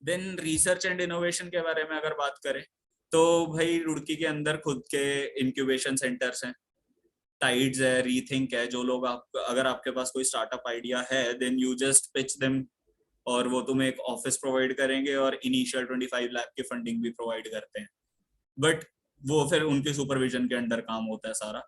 Then research and innovation के बारे में अगर बात करें तो भाई रुड़की के अंदर खुद के इंक्यूबेशन सेंटर्स हैं, टाइड्स है, रीथिंक है। जो लोग आप अगर आपके पास कोई स्टार्टअप आइडिया है then you just pitch them, और वो तुम्हें एक ऑफिस प्रोवाइड करेंगे और इनिशियल 25 लाख की फंडिंग भी प्रोवाइड करते हैं। बट वो फिर उनके सुपरविजन के अंडर काम होता है सारा।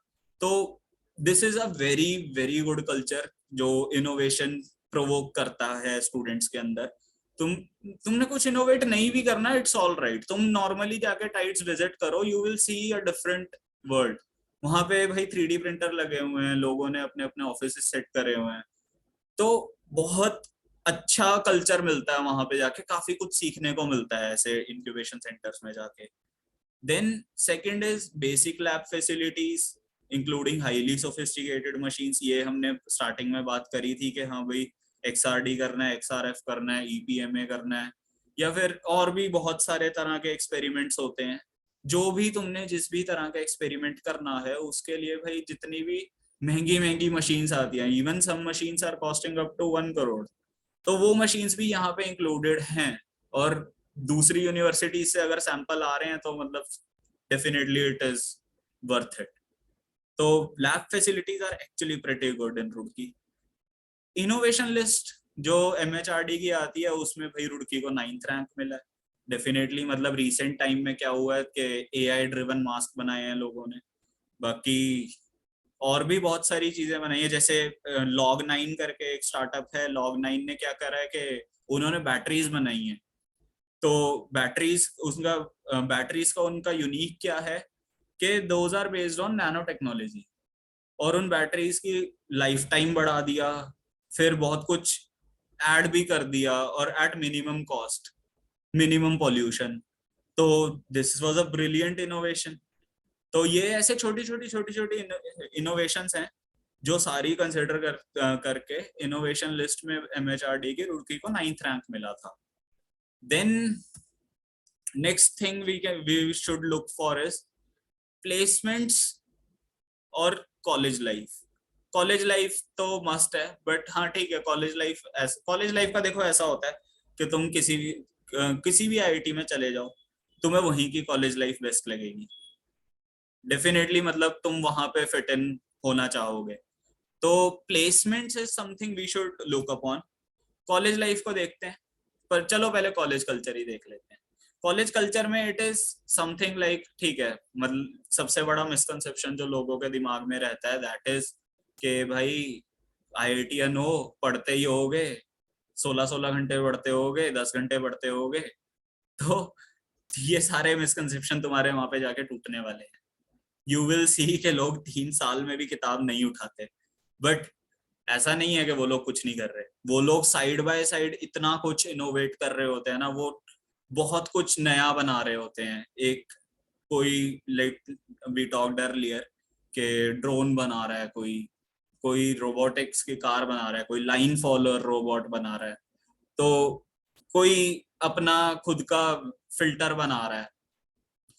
तो this is a very very good culture जो इनोवेशन प्रोवोक करता है स्टूडेंट्स के अंदर। तुमने कुछ इनोवेट नहीं भी करना, इट्स ऑल राइट, तुम नॉर्मली जाके टाइट्स विजिट करो, you will see a different world. वहां पे भाई 3D प्रिंटर लगे हुए हैं, लोगों ने अपने अपने ऑफिस सेट करे हुए हैं, तो बहुत अच्छा कल्चर मिलता है वहां पे जाके, काफी कुछ सीखने को मिलता है ऐसे इंक्यूबेशन सेंटर्स में जाके। Then second is basic lab facilities including highly sophisticated machines। ये हमने स्टार्टिंग में बात करी थी कि हाँ भाई XRD करना है, XRF करना है, EPMA करना है, या फिर और भी बहुत सारे तरह के एक्सपेरिमेंट्स होते हैं। जो भी तुमने जिस भी तरह का एक्सपेरिमेंट करना है उसके लिए भाई जितनी भी महंगी महंगी मशीन्स आती हैं, even some machines are costing up to 1 crore, तो वो मशीन्स भी यहाँ पे इंक्लूडेड हैं। और दूसरी यूनिवर्सिटी से अगर सैंपल आ रहे हैं तो मतलब definitely it is worth it. तो lab facilities are actually pretty good in Roorkee. Innovation list जो MHRD की आती है उसमें भाई रुड़की को 9th रैंक मिला है। डेफिनेटली मतलब रिसेंट टाइम में क्या हुआ है कि AI ड्रिवन मास्क बनाए हैं लोगों ने। बाकी और भी बहुत सारी चीजें बनाई है, जैसे Log9 करके एक स्टार्टअप है। Log9 ने क्या करा है कि उन्होंने बैटरीज बनाई हैं। तो बैटरीज का उनका यूनिक क्या है कि those are based on nano technology, और उन बैटरीज की लाइफ टाइम बढ़ा दिया, फिर बहुत कुछ ऐड भी कर दिया, और at minimum cost, minimum pollution. तो this was a brilliant innovation. तो ये ऐसे छोटी छोटी इनोवेशंस हैं जो सारी कंसिडर करके इनोवेशन लिस्ट में MHRD की रुड़की को 9th रैंक मिला था। Then next thing we should look for is placements और कॉलेज लाइफ तो मस्ट है, बट हाँ ठीक है, कॉलेज लाइफ का देखो ऐसा होता है कि तुम किसी भी आईआईटी में चले जाओ, तुम्हें वहीं की कॉलेज लाइफ बेस्ट लगेगी डेफिनेटली, मतलब तुम वहां पे फिट इन होना चाहोगे। तो placement is something we should look upon. College life को देखते हैं, पर चलो पहले कॉलेज कल्चर ही देख लेते हैं। कॉलेज कल्चर में इट इज समथिंग लाइक, ठीक है, मतलब सबसे बड़ा मिसकंसेप्शन जो लोगों के दिमाग में रहता है दैट इज कि भाई आईआईटीएन हो, पढ़ते ही होगे, 16-16 घंटे पढ़ते होगे, 10 घंटे पढ़ते होगे। तो ये सारे मिसकंसेप्शन तुम्हारे वहां पे जाके टूटने वाले हैं। यू विल सी के लोग 3 साल में भी किताब नहीं उठाते, बट ऐसा नहीं है कि वो लोग कुछ नहीं कर रहे। वो लोग साइड बाय साइड इतना कुछ इनोवेट कर रहे होते हैं ना, वो बहुत कुछ नया बना रहे होते हैं। एक कोई लाइक वी टॉक्ड अर्लियर के ड्रोन बना रहा है, कोई कोई रोबोटिक्स की कार बना रहा है, कोई लाइन फॉलोअर रोबोट बना रहा है, तो कोई अपना खुद का फिल्टर बना रहा है,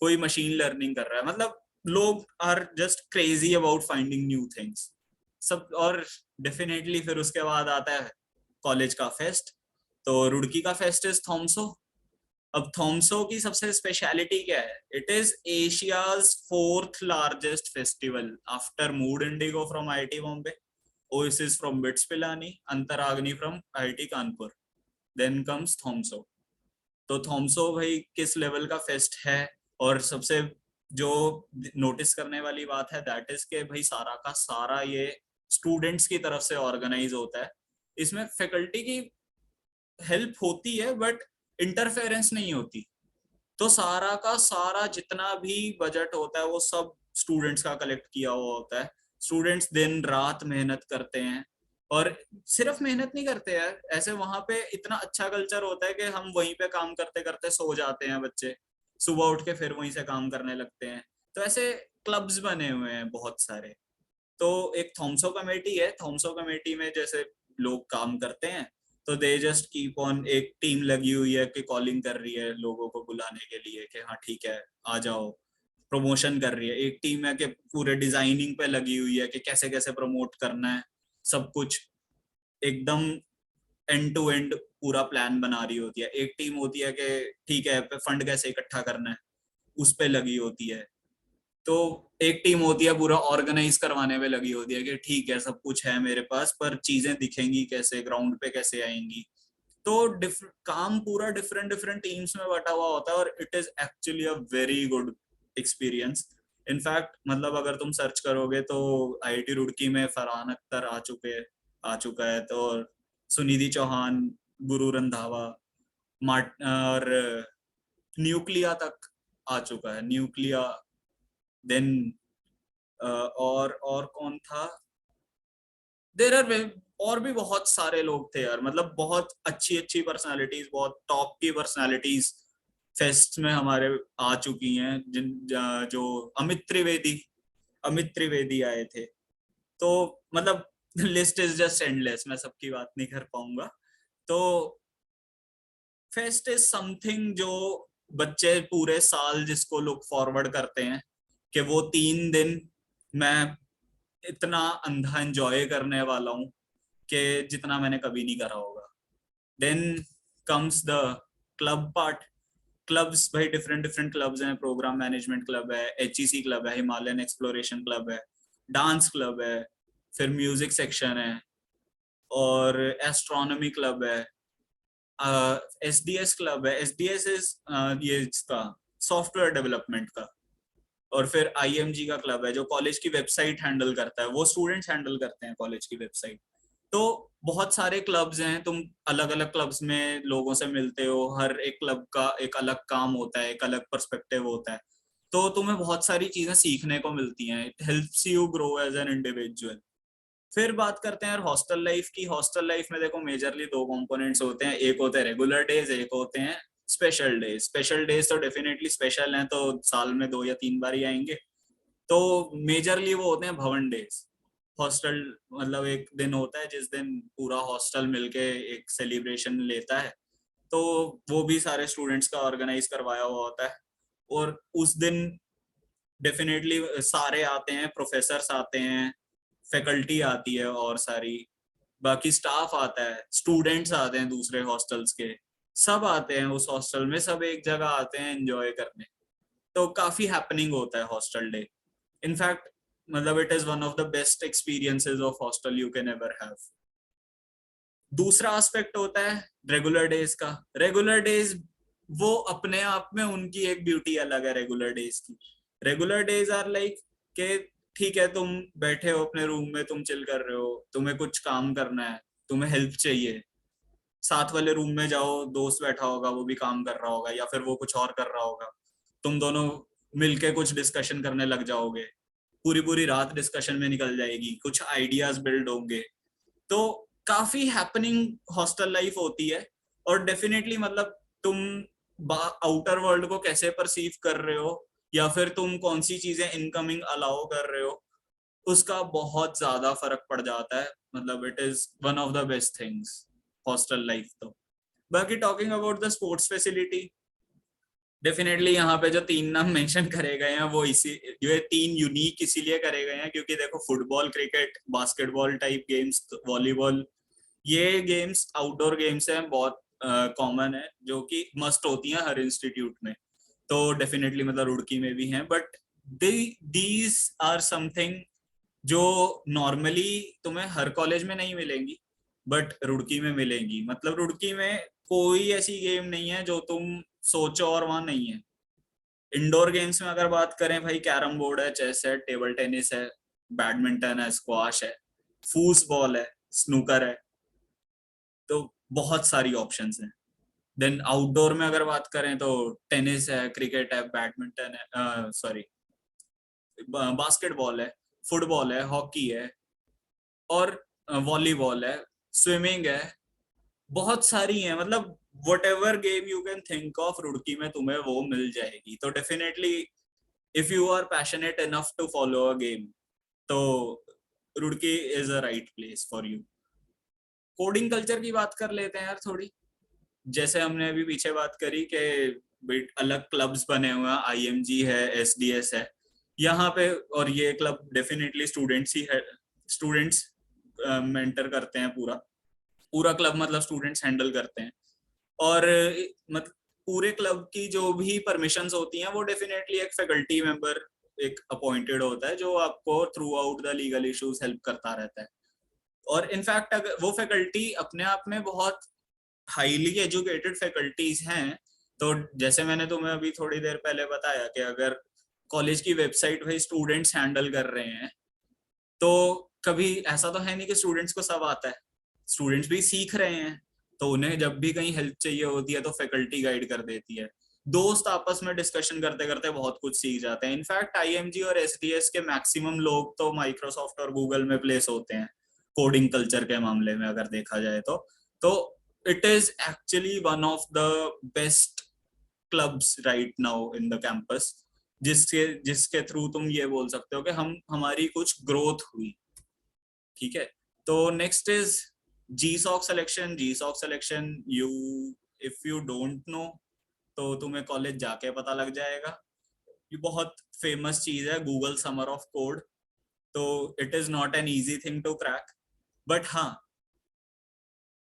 कोई मशीन लर्निंग कर रहा है। मतलब लोग are just crazy about finding new things सब। और डेफिनेटली फिर उसके बाद आता है कॉलेज का फेस्ट। तो रुड़की का फेस्ट इज थॉमसो। अब थॉमसो की सबसे स्पेशलिटी क्या है? It is Asia's fourth largest festival after Mood Indigo from IIT Bombay, Oasis from BITS Pilani, Antaragni from IIT Kanpur, then comes Thomso. तो थॉमसो भाई किस लेवल का फेस्ट है? और सबसे जो नोटिस करने वाली बात है दैट इज के भाई सारा का सारा ये स्टूडेंट्स की तरफ से ऑर्गेनाइज होता है। इसमें फैकल्टी की हेल्प होती है बट इंटरफेरेंस नहीं होती। तो सारा का सारा जितना भी बजट होता है वो सब स्टूडेंट्स का कलेक्ट किया हुआ होता है। स्टूडेंट्स दिन रात मेहनत करते हैं, और सिर्फ मेहनत नहीं करते यार, ऐसे वहां पे इतना अच्छा कल्चर होता है कि हम वहीं पे काम करते करते सो जाते हैं बच्चे, सुबह उठ के फिर वहीं से काम करने लगते हैं। तो ऐसे क्लब्स बने हुए हैं बहुत सारे। तो एक थॉमसो कमेटी है, थॉमसो कमेटी में जैसे लोग काम करते हैं, तो दे जस्ट कीप ऑन, एक टीम लगी हुई है कि कॉलिंग कर रही है लोगों को बुलाने के लिए कि हाँ ठीक है आ जाओ, प्रमोशन कर रही है। एक टीम है कि पूरे डिजाइनिंग पे लगी हुई है कि कैसे कैसे प्रमोट करना है, सब कुछ एकदम एंड टू एंड पूरा प्लान बना रही होती है। एक टीम होती है कि ठीक है फंड कैसे इकट्ठा करना है, उस पे लगी होती है। तो एक टीम होती है पूरा ऑर्गेनाइज करवाने में लगी होती है कि ठीक है सब कुछ है मेरे पास, पर चीजें दिखेंगी कैसे, ग्राउंड पे कैसे आएंगी। तो काम पूरा डिफरेंट डिफरेंट टीम्स में बटा हुआ होता है, और it is actually a very good experience. In fact मतलब अगर तुम सर्च करोगे तो आईआईटी रुड़की में फरहान अख्तर आ चुका है, तो सुनिधि चौहान, गुरु रंधावा, मार्ट और न्यूक्लिया तक आ चुका है, न्यूक्लिया। देन और कौन था? देर आर और भी बहुत सारे लोग थे यार, मतलब बहुत अच्छी अच्छी पर्सनालिटीज, बहुत टॉप की पर्सनालिटीज फेस्ट में हमारे आ चुकी हैं। जो अमित त्रिवेदी आए थे। तो मतलब लिस्ट इज जस्ट एंडलेस, मैं सबकी बात नहीं कर पाऊंगा। तो फेस्ट इज समथिंग जो बच्चे पूरे साल जिसको लुक फॉरवर्ड करते हैं कि वो 3 दिन मैं इतना अंधा एंजॉय करने वाला हूँ कि जितना मैंने कभी नहीं करा होगा। Then comes the club part. Clubs भाई डिफरेंट डिफरेंट क्लब्स हैं, प्रोग्राम मैनेजमेंट क्लब है, एचईसी क्लब है, हिमालयन एक्सप्लोरेशन क्लब है, डांस क्लब है, फिर म्यूजिक सेक्शन है, और एस्ट्रोनॉमी क्लब है, एसडीएस क्लब है। एसडीएस इज ये इसका सॉफ्टवेयर डेवलपमेंट का। और फिर आईएमजी का क्लब है जो कॉलेज की वेबसाइट हैंडल करता है, वो स्टूडेंट्स हैंडल करते हैं कॉलेज की वेबसाइट। तो बहुत सारे क्लब्स हैं, तुम अलग अलग क्लब्स में लोगों से मिलते हो, हर एक क्लब का एक अलग काम होता है, एक अलग पर्सपेक्टिव होता है। तो तुम्हें बहुत सारी चीजें सीखने को मिलती हैं, it helps you grow as an individual. फिर बात करते हैं यार हॉस्टल लाइफ की। हॉस्टल लाइफ में देखो मेजरली 2 कंपोनेंट्स होते हैं, एक होते हैं रेगुलर डेज, एक होते हैं स्पेशल डेज। स्पेशल डेज तो डेफिनेटली स्पेशल हैं, तो साल में 2 या 3 बार ही आएंगे। तो मेजरली वो होते हैं भवन डेज। हॉस्टल मतलब एक दिन होता है जिस दिन पूरा हॉस्टल मिलके एक सेलिब्रेशन लेता है। तो वो भी सारे स्टूडेंट्स का ऑर्गेनाइज करवाया हुआ होता है। और उस दिन डेफिनेटली सारे आते हैं, प्रोफेसर्स आते हैं, फैकल्टी आती है और सारी बाकी स्टाफ आता है, स्टूडेंट्स आते हैं दूसरे हॉस्टल्स के, सब आते हैं उस हॉस्टल में, सब एक जगह आते हैं एंजॉय करने। तो काफी हैपनिंग होता है हॉस्टल डे। इनफैक्ट मतलब it is one of the best experiences of hostel you can ever have. दूसरा एस्पेक्ट होता है रेगुलर डेज का। रेगुलर डेज वो अपने आप में उनकी एक ब्यूटी अलग है रेगुलर डेज की। रेगुलर डेज आर लाइक के ठीक है, तुम बैठे हो अपने रूम में, तुम चिल कर रहे हो, तुम्हें कुछ काम करना है, तुम्हें हेल्प चाहिए, साथ वाले रूम में जाओ, दोस्त बैठा होगा, वो भी काम कर रहा होगा या फिर वो कुछ और कर रहा होगा, तुम दोनों मिलके कुछ डिस्कशन करने लग जाओगे, पूरी पूरी रात डिस्कशन में निकल जाएगी, कुछ आइडियाज बिल्ड होंगे। तो काफी हैपनिंग हॉस्टल लाइफ होती है। और डेफिनेटली मतलब तुम आउटर वर्ल्ड को कैसे परसीव कर रहे हो या फिर तुम कौन सी चीजें इनकमिंग अलाउ कर रहे हो, उसका बहुत ज्यादा फर्क पड़ जाता है। मतलब it is one of the best things hostel life. तो बाकी talking about the sports facility, definitely यहाँ पे जो तीन नाम मेंशन करे गए हैं वो इसी, ये तीन यूनिक इसीलिए करे गए हैं क्योंकि देखो football, cricket, basketball type games, volleyball, ये गेम्स आउटडोर गेम्स हैं, बहुत कॉमन है, जो कि मस्ट होती हैं हर इंस्टीट्यूट में। तो डेफिनेटली मतलब रुड़की में भी हैं, बट दीज आर समथिंग जो नॉर्मली तुम्हें हर कॉलेज में नहीं मिलेंगी बट रुड़की में मिलेंगी। मतलब रुड़की में कोई ऐसी गेम नहीं है जो तुम सोचो और वहां नहीं है। इंडोर गेम्स में अगर बात करें भाई, कैरम बोर्ड है, चेस है, टेबल टेनिस है, बैडमिंटन है, स्क्वाश है, फूसबॉल है, स्नूकर है, तो बहुत सारी ऑप्शंस हैं। देन आउटडोर में अगर बात करें तो टेनिस है, क्रिकेट है, बैडमिंटन है, सॉरी बास्केटबॉल है, फुटबॉल है, हॉकी है और वॉलीबॉल है, स्विमिंग है, बहुत सारी है। मतलब whatever game you can think of Roorkee में तुम्हें वो मिल जाएगी। तो definitely if you are passionate enough to follow a game, तो Roorkee is a right place for you. Coding culture की बात कर लेते हैं यार थोड़ी। जैसे हमने अभी पीछे बात करी कि अलग क्लब्स बने हुए हैं, आईएमजी है, एसडीएस है यहाँ पे, और ये क्लब डेफिनेटली स्टूडेंट्स ही है, स्टूडेंट्स मेंटर करते हैं, पूरा पूरा क्लब मतलब स्टूडेंट्स हैंडल करते हैं। और मतलब पूरे क्लब की जो भी परमिशंस होती हैं वो डेफिनेटली एक फैकल्टी मेंबर एक अपॉइंटेड होता है जो आपको through out the legal issues help करता रहता है। और इनफैक्ट अगर वो फैकल्टी अपने आप में बहुत हाईली एजुकेटेड फैकल्टीज हैं, तो जैसे मैंने तुम्हें अभी थोड़ी देर पहले बताया कि अगर कॉलेज की वेबसाइट भाई स्टूडेंट्स हैंडल कर रहे हैं, तो कभी ऐसा तो है नहीं कि स्टूडेंट्स को सब आता है, स्टूडेंट्स भी सीख रहे हैं। तो उन्हें जब भी कहीं हेल्प चाहिए होती है तो फैकल्टी गाइड कर देती है। दोस्त आपस में डिस्कशन करते करते बहुत कुछ सीख जाते हैं। इनफैक्ट आईएमजी और एसडीएस के मैक्सिमम लोग तो माइक्रोसॉफ्ट और गूगल में प्लेस होते हैं कोडिंग कल्चर के मामले में अगर देखा जाए तो it is actually one of the best clubs right now in the campus, जिसके जिसके थ्रू तुम ये बोल सकते हो कि हम हमारी कुछ ग्रोथ हुई। ठीक है। तो next is G SoC selection. G SoC selection you, if you don't know तो तुम्हें कॉलेज जाके पता लग जाएगा। ये बहुत फेमस चीज है, गूगल समर ऑफ कोड। तो it is not an easy thing to crack, but हाँ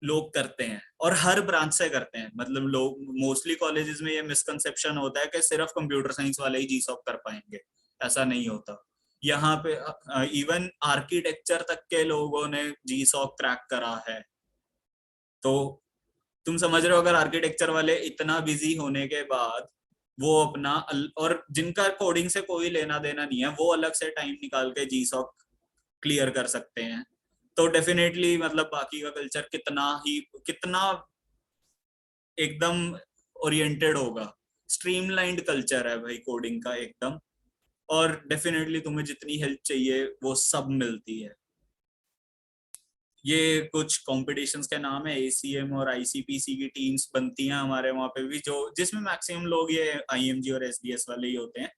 लोग करते हैं और हर ब्रांच से करते हैं। मतलब लोग मोस्टली कॉलेजेस में ये मिसकंसेप्शन होता है कि सिर्फ कंप्यूटर साइंस वाले ही जी सॉक कर पाएंगे, ऐसा नहीं होता। यहाँ पे इवन आर्किटेक्चर तक के लोगों ने जी सॉक क्रैक करा है। तो तुम समझ रहे हो, अगर आर्किटेक्चर वाले इतना बिजी होने के बाद वो अपना और जिनका कोडिंग से कोई लेना देना नहीं है वो अलग से टाइम निकाल के जी सॉक क्लियर कर सकते हैं, तो डेफिनेटली मतलब बाकी का कल्चर कितना एकदम ओरिएंटेड होगा। स्ट्रीमलाइंड कल्चर है भाई कोडिंग का एकदम। और डेफिनेटली तुम्हें जितनी हेल्प चाहिए वो सब मिलती है। ये कुछ कॉम्पिटिशन्स के नाम है, एसीएम और आईसीपीसी की टीम्स बनती हैं हमारे वहाँ पे भी, जो जिसमें मैक्सिमम लोग ये आईएमजी और एसडीएस वाले ही होते हैं।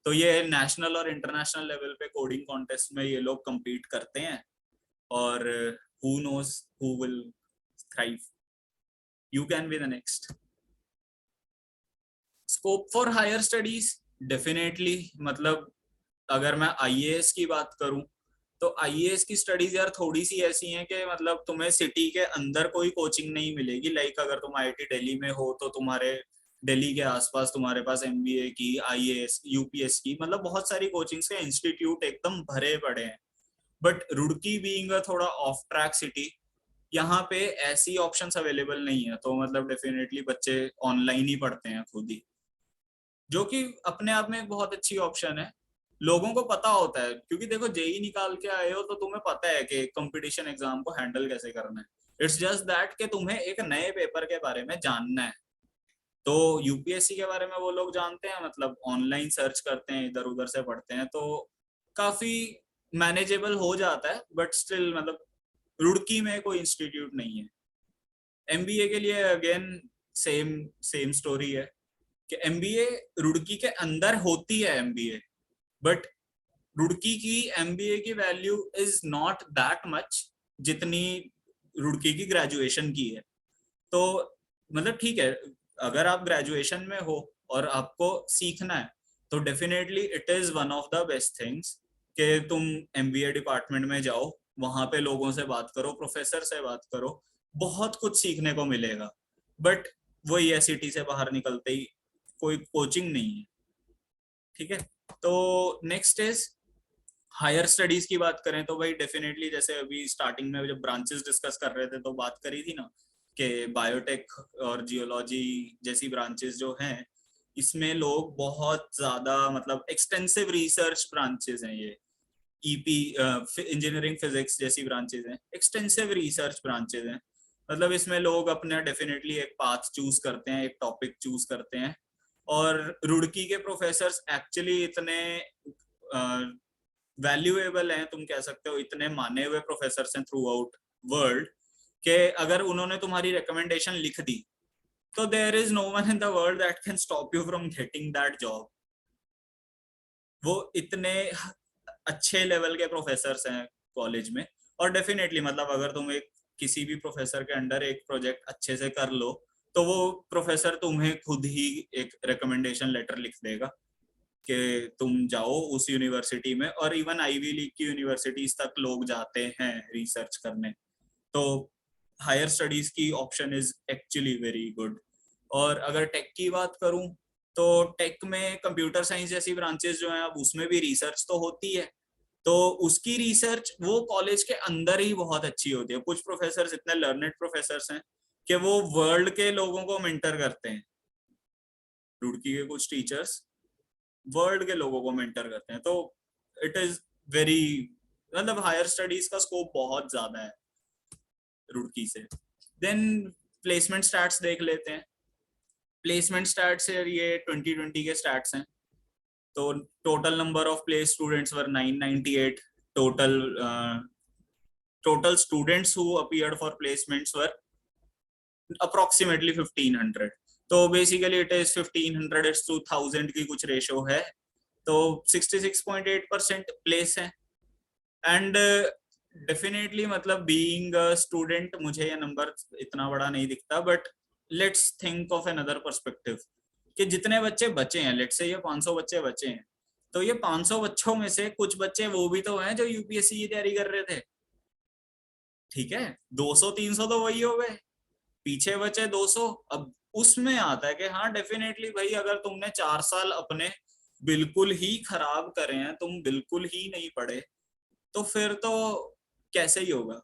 तो ये नेशनल और इंटरनेशनल लेवल पे कोडिंग कॉन्टेस्ट में ये लोग compete करते हैं। और who knows who will thrive, you can be the next. Scope for higher studies, definitely मतलब अगर मैं आईएएस की बात करूं तो आईएएस की स्टडीज यार थोड़ी सी ऐसी हैं कि मतलब तुम्हें सिटी के अंदर कोई कोचिंग नहीं मिलेगी। लाइक अगर तुम आईआईटी दिल्ली में हो तो तुम्हारे दिल्ली के आसपास तुम्हारे पास एमबीए की, आईएएस, यूपीएस की, मतलब बहुत सारी कोचिंग्स के इंस्टीट्यूट एकदम भरे पड़े हैं। बट रुड़की बीइंग अ थोड़ा ऑफ ट्रैक सिटी, यहाँ पे ऐसी ऑप्शंस अवेलेबल नहीं है। तो मतलब डेफिनेटली बच्चे ऑनलाइन ही पढ़ते हैं खुद ही, जो कि अपने आप में एक बहुत अच्छी ऑप्शन है। लोगों को पता होता है, क्योंकि देखो जेई निकाल के आए हो तो तुम्हें पता है कि कंपटीशन एग्जाम को हैंडल कैसे करना है। इट्स जस्ट दैट कि तुम्हें एक नए पेपर के बारे में जानना है। तो यूपीएससी के बारे में वो लोग जानते हैं, मतलब ऑनलाइन सर्च करते हैं, इधर उधर से पढ़ते हैं, तो काफी मैनेजेबल हो जाता है। बट स्टिल मतलब रुड़की में कोई इंस्टीट्यूट नहीं है। एमबीए के लिए अगेन सेम सेम स्टोरी है कि एमबीए रुड़की के अंदर होती है एमबीए, बट रुड़की की एमबीए की value is not that much जितनी रुड़की की ग्रेजुएशन की है। तो मतलब ठीक है, अगर आप ग्रेजुएशन में हो और आपको सीखना है तो definitely it is one of the best things कि तुम एमबीए डिपार्टमेंट में जाओ, वहां पे लोगों से बात करो, प्रोफेसर से बात करो, बहुत कुछ सीखने को मिलेगा। बट वही है, सिटी से बाहर निकलते ही कोई कोचिंग नहीं है। ठीक है, तो नेक्स्ट इज हायर स्टडीज की बात करें तो भाई डेफिनेटली जैसे अभी स्टार्टिंग में जब ब्रांचेस डिस्कस कर रहे थे तो बात करी थी ना कि बायोटेक और जियोलॉजी जैसी ब्रांचेस जो हैं, इसमें लोग बहुत ज्यादा मतलब एक्सटेंसिव रिसर्च ब्रांचेस हैं ये। ईपी इंजीनियरिंग फिजिक्स जैसी ब्रांचेस हैं, एक्सटेंसिव रिसर्च ब्रांचेस हैं। मतलब इसमें लोग अपना डेफिनेटली एक पाथ चूज करते हैं, एक टॉपिक चूज करते हैं। और रुड़की के प्रोफेसर्स एक्चुअली इतने वैल्यूएबल हैं, तुम कह सकते हो इतने माने हुए प्रोफेसर हैं थ्रू आउट वर्ल्ड, के अगर उन्होंने तुम्हारी रिकमेंडेशन लिख दी तो there is no one in the world that can stop you from getting that job. वो इतने अच्छे लेवल के प्रोफेसर हैं कॉलेज में। और डेफिनेटली मतलब अगर तुम एक किसी भी प्रोफेसर के अंडर एक प्रोजेक्ट अच्छे से कर लो तो वो प्रोफेसर तुम्हें खुद ही एक रिकमेंडेशन लेटर लिख देगा कि तुम जाओ उस यूनिवर्सिटी में। और इवन आईवी लीग की यूनिवर्सिटीज तक लोग जाते हैं रिसर्च करने। तो हायर स्टडीज की option is actually very good. और अगर टेक की बात करूं तो टेक में कंप्यूटर साइंस जैसी ब्रांचेस जो हैं, अब उसमें भी रिसर्च तो होती है। तो उसकी रिसर्च वो कॉलेज के अंदर ही बहुत अच्छी होती है। कुछ प्रोफेसर इतने लर्नेड प्रोफेसर हैं कि वो वर्ल्ड के लोगों को मेंटर करते हैं। रुड़की के कुछ टीचर्स वर्ल्ड के लोगों को मेंटर करते हैं। तो इट इज वेरी मतलब हायर स्टडीज का स्कोप बहुत ज्यादा है रुड़की से। देन प्लेसमेंट स्टैट्स देख लेते हैं। प्लेसमेंट स्टैट्स ये 2020 के स्टैट्स हैं। तो total number of place students were 998। Total total students who appeared for placements were approximately 1500। तो basically it is 1500 is to 1000 की कुछ रेशो है। तो 66.8% प्लेस है। एंड डेफिनेटली मतलब बीइंग अ स्टूडेंट मुझे ये नंबर इतना बड़ा नहीं दिखता, but let's think of another perspective कि जितने बच्चे बचे हैं, लेट्स से ये 500 बच्चे बचे हैं, तो ये 500 बच्चों में से कुछ बच्चे वो भी तो हैं जो यूपीएससी की तैयारी कर रहे थे। ठीक है, 200-300 तो वही हो गए, पीछे बचे 200। अब उसमें आता है कि हाँ डेफिनेटली भाई अगर तुमने 4 साल अपने बिल्कुल ही खराब करे हैं, तुम बिल्कुल ही नहीं पढ़े, तो फिर तो कैसे ही होगा।